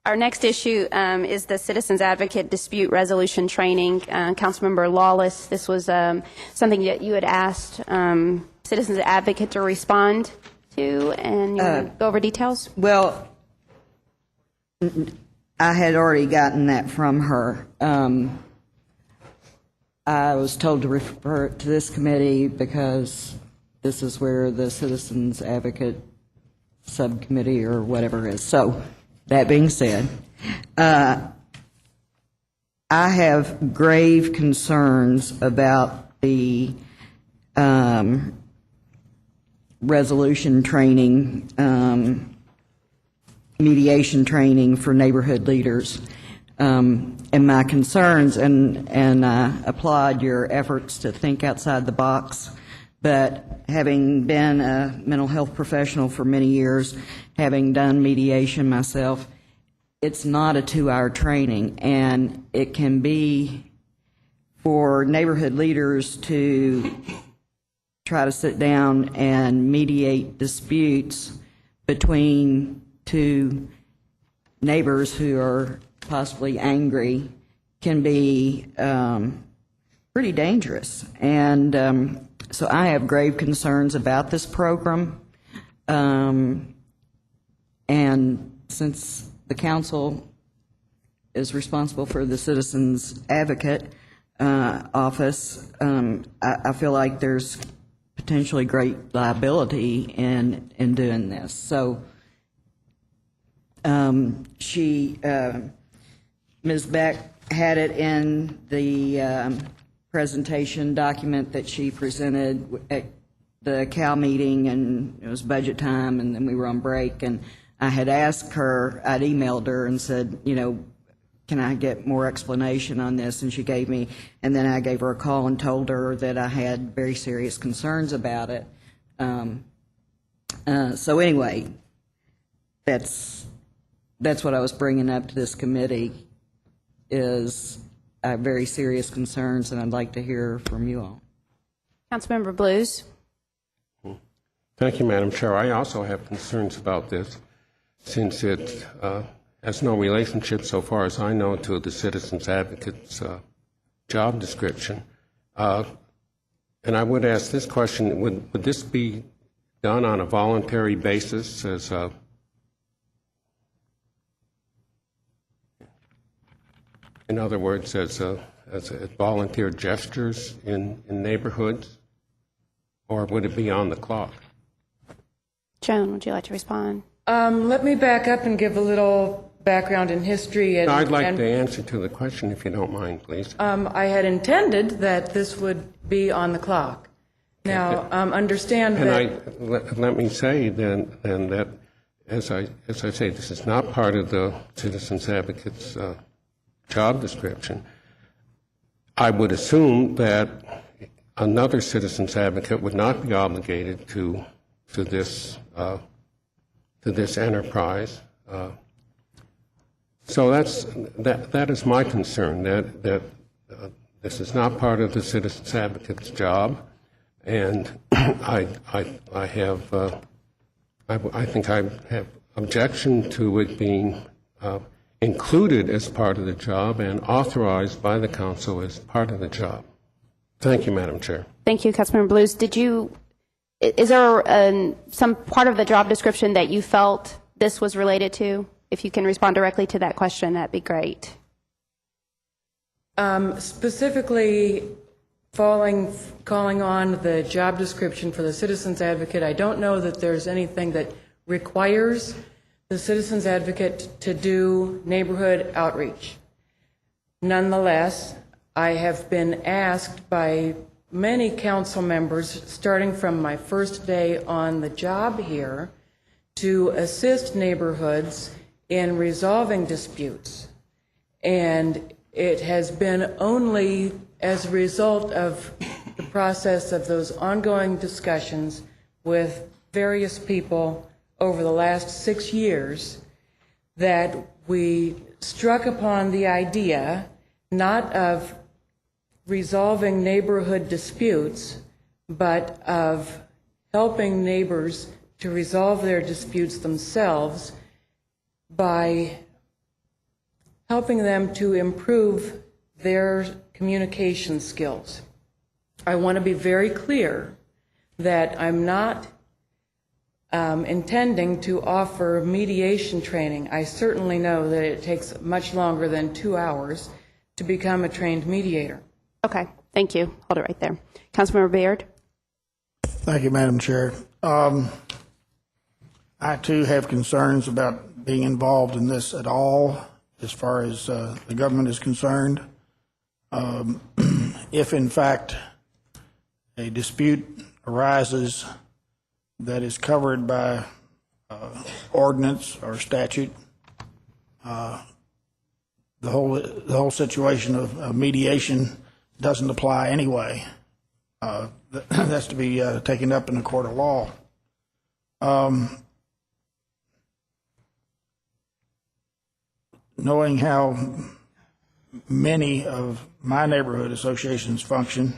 Our next issue is the Citizens Advocate Dispute Resolution Training. Councilmember Lawless, this was something that you had asked Citizens Advocate to respond to, and you want to go over details? Well, I had already gotten that from her. I was told to refer it to this committee because this is where the Citizens Advocate Subcommittee or whatever is. So, that being said, I have grave concerns about the resolution training, mediation training for neighborhood leaders. And my concerns, and I applaud your efforts to think outside the box, but having been a mental health professional for many years, having done mediation myself, it's not a 2-hour training, and it can be for neighborhood leaders to try to sit down and mediate disputes between 2 neighbors who are possibly angry can be pretty dangerous. And so I have grave concerns about this program. And since the council is responsible for the Citizens Advocate office, I feel like there's potentially great liability in doing this. So Ms. Beck had it in the presentation document that she presented at the Cal meeting, and it was budget time, and then we were on break, and I had asked her, I'd emailed her and said, can I get more explanation on this? And she gave me, and then I gave her a call and told her that I had very serious concerns about it. So anyway, that's what I was bringing up to this committee, is I have very serious concerns, and I'd like to hear from you all. Councilmember Blues. Thank you, Madam Chair. I also have concerns about this, since it has no relationship, so far as I know, to the Citizens Advocate's job description. And I would ask this question, would this be done on a voluntary basis as in other words, as volunteer gestures in neighborhoods, or would it be on the clock? Joan, would you like to respond? Let me back up and give a little background in history. I'd like the answer to the question, if you don't mind, please. I had intended that this would be on the clock. Now, understand that... Let me say then that, as I say, this is not part of the Citizens Advocate's job description. I would assume that another Citizens Advocate would not be obligated to this enterprise. So that is my concern, that this is not part of the Citizens Advocate's job, And I think I have objection to it being included as part of the job and authorized by the council as part of the job. Thank you, Madam Chair. Thank you, Councilmember Blues. Is there some part of the job description that you felt this was related to? If you can respond directly to that question, that'd be great. Specifically, calling on the job description for the Citizens Advocate, I don't know that there's anything that requires the Citizens Advocate to do neighborhood outreach. Nonetheless, I have been asked by many council members, starting from my first day on the job here, to assist neighborhoods in resolving disputes. And it has been only as a result of the process of those ongoing discussions with various people over the last 6 years that we struck upon the idea not of resolving neighborhood disputes, but of helping neighbors to resolve their disputes themselves by helping them to improve their communication skills. I want to be very clear that I'm not intending to offer mediation training. I certainly know that it takes much longer than 2 hours to become a trained mediator. Okay, thank you. Hold it right there. Councilmember Baird? Thank you, Madam Chair. I, too, have concerns about being involved in this at all as far as the government is concerned. If, in fact, a dispute arises that is covered by ordinance or statute, the whole situation of mediation doesn't apply anyway. That's to be taken up in a court of law. Knowing how many of my neighborhood associations function,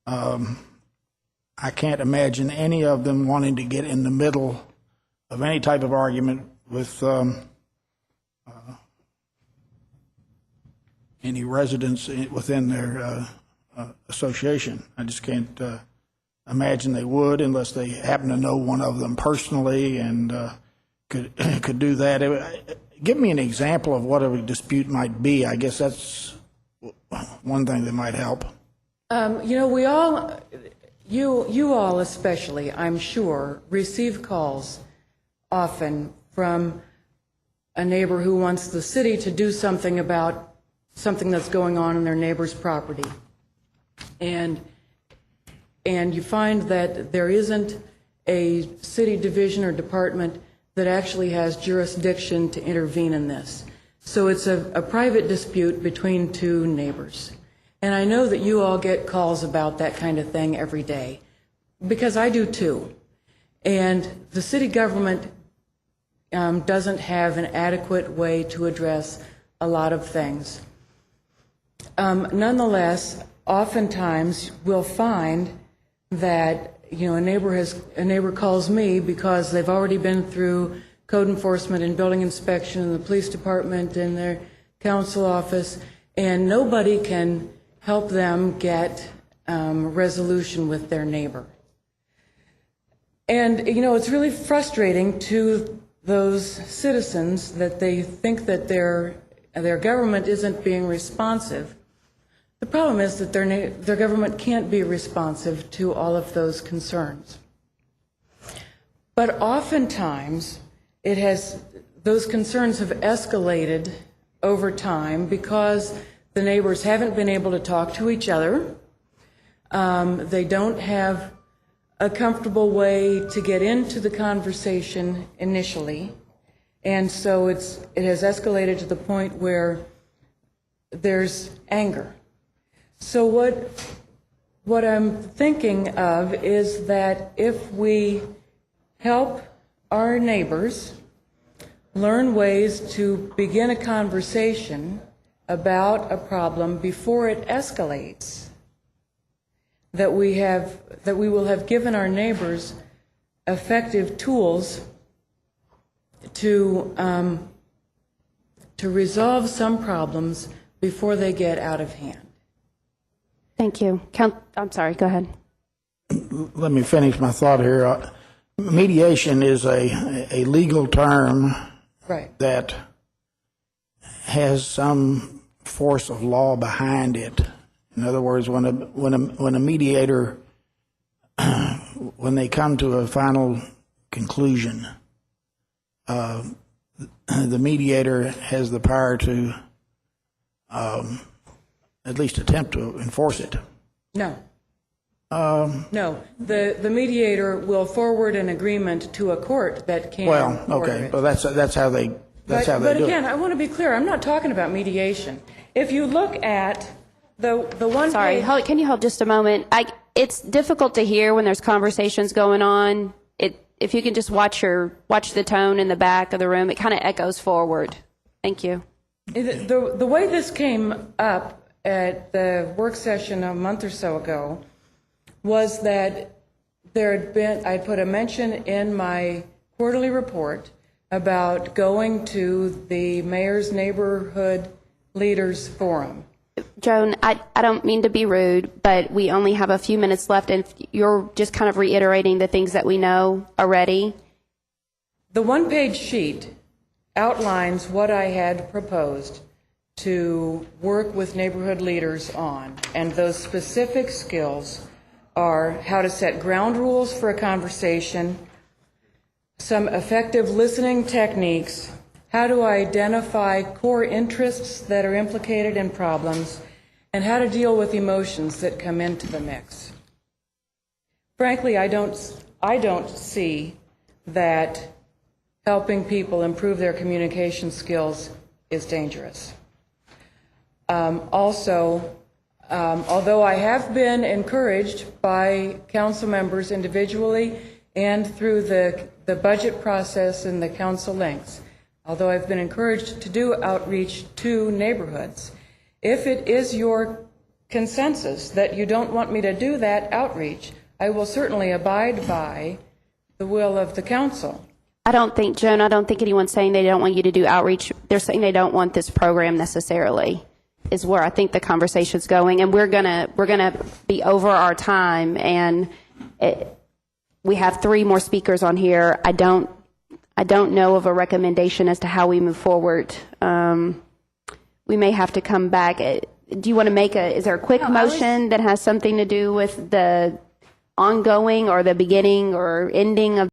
I can't imagine any of them wanting to get in the middle of any type of argument with any residents within their association. I just can't imagine they would unless they happen to know one of them personally and could do that. Give me an example of what a dispute might be. I guess that's one thing that might help. We all, you all especially, I'm sure, receive calls often from a neighbor who wants the city to do something about something that's going on in their neighbor's property. And you find that there isn't a city division or department that actually has jurisdiction to intervene in this. So it's a private dispute between two neighbors. And I know that you all get calls about that kind of thing every day, because I do too. And the city government doesn't have an adequate way to address a lot of things. Nonetheless, oftentimes we'll find that a neighbor calls me because they've already been through code enforcement and building inspection and the police department and their council office, and nobody can help them get resolution with their neighbor. And it's really frustrating to those citizens that they think that their government isn't being responsive. The problem is that their government can't be responsive to all of those concerns. But oftentimes, those concerns have escalated over time because the neighbors haven't been able to talk to each other. They don't have a comfortable way to get into the conversation initially. And so it has escalated to the point where there's anger. So what I'm thinking of is that if we help our neighbors learn ways to begin a conversation about a problem before it escalates, that we will have given our neighbors effective tools to resolve some problems before they get out of hand. Thank you. I'm sorry, go ahead. Let me finish my thought here. Mediation is a legal term Right. that has some force of law behind it. In other words, when a mediator, when they come to a final conclusion, the mediator has the power to at least attempt to enforce it. No. No. The mediator will forward an agreement to a court that can Well, order okay, it. but that's how they But do again, it. I want to be clear, I'm not talking about mediation. If you look at the one Sorry, page... can you hold just a moment? It's difficult to hear when there's conversations going on. If you can just watch the tone in the back of the room, it kind of echoes forward. Thank you. The way this came up at the work session a month or so ago was that I put a mention in my quarterly report about going to the Mayor's Neighborhood Leaders Forum. Joan, I don't mean to be rude, but we only have a few minutes left, and you're just kind of reiterating the things that we know already. The one-page sheet outlines what I had proposed to work with neighborhood leaders on, and those specific skills are how to set ground rules for a conversation, some effective listening techniques, how to identify core interests that are implicated in problems, and how to deal with emotions that come into the mix. Frankly, I don't see that helping people improve their communication skills is dangerous. Also, although I have been encouraged by council members individually and through the budget process and the council links, although I've been encouraged to do outreach to neighborhoods, if it is your consensus that you don't want me to do that outreach, I will certainly abide by the will of the council. Joan, I don't think anyone's saying they don't want you to do outreach. They're saying they don't want this program necessarily, is where I think the conversation's going. And we're gonna be over our time, and we have 3 more speakers on here. I don't know of a recommendation as to how we move forward. We may have to come back. Do you want to is there a quick motion that has something to do with the ongoing or the beginning or ending of